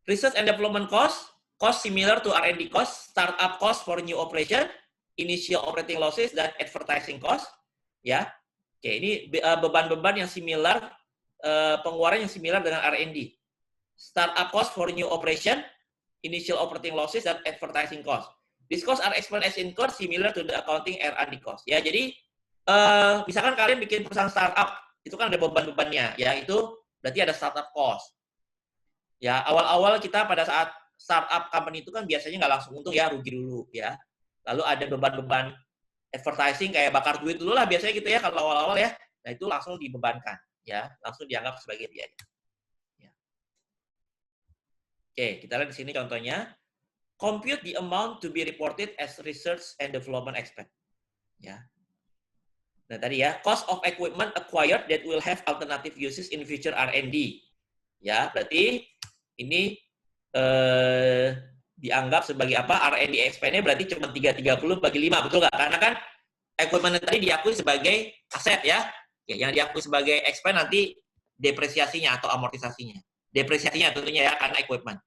Research and development cost similar to R&D cost, startup cost for new operation, initial operating losses, dan advertising cost. Ya, oke, ini beban-beban yang similar, pengeluaran yang similar dengan R&D. Startup cost for new operation, initial operating losses, dan advertising cost. These costs are expense as incurred similar to the accounting R&D cost. Ya, jadi misalkan kalian bikin perusahaan startup, itu kan ada beban-bebannya, ya itu berarti ada startup cost. Ya, awal-awal kita pada saat startup company itu kan biasanya nggak langsung untung ya, rugi dulu ya. Lalu ada beban-beban advertising kayak bakar duit dulu lah biasanya gitu ya kalau awal-awal ya. Nah itu langsung dibebankan ya, langsung dianggap sebagai biaya. Ya. Oke, kita lihat di sini contohnya. Compute the amount to be reported as research and development expense. Ya. Nah tadi ya, cost of equipment acquired that will have alternative uses in future R&D. Ya, berarti ini dianggap sebagai apa? R&D expense-nya berarti cuma 330 bagi 5, betul nggak? Karena kan equipment tadi diakui sebagai aset ya. Ya, yang diakui sebagai expense nanti depresiasinya atau amortisasinya. Depresiasinya tentunya ya karena equipment.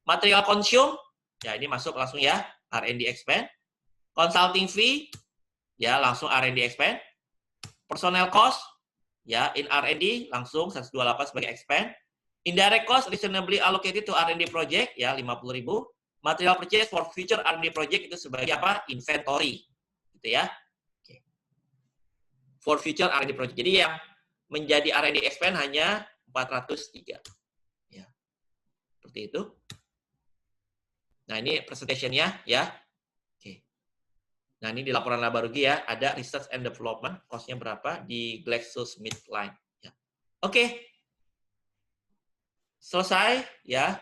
Material consume, ya ini masuk langsung ya, R&D expense. Consulting fee, ya langsung R&D expense. Personnel cost, ya in R&D langsung 128 sebagai expense. Indirect cost reasonably allocated to R&D project, ya 50.000. Material purchase for future R&D project itu sebagai apa? Inventory, gitu ya. Okay. For future R&D project. Jadi yang menjadi R&D expense hanya 403. Ya. Seperti itu. Nah, ini presentation-nya ya. Oke. Nah, ini di laporan laba rugi ya, ada research and development cost-nya berapa di GlaxoSmithKline ya. Oke. Selesai ya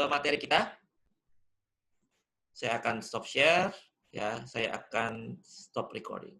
materi kita. Saya akan stop share ya, saya akan stop recording.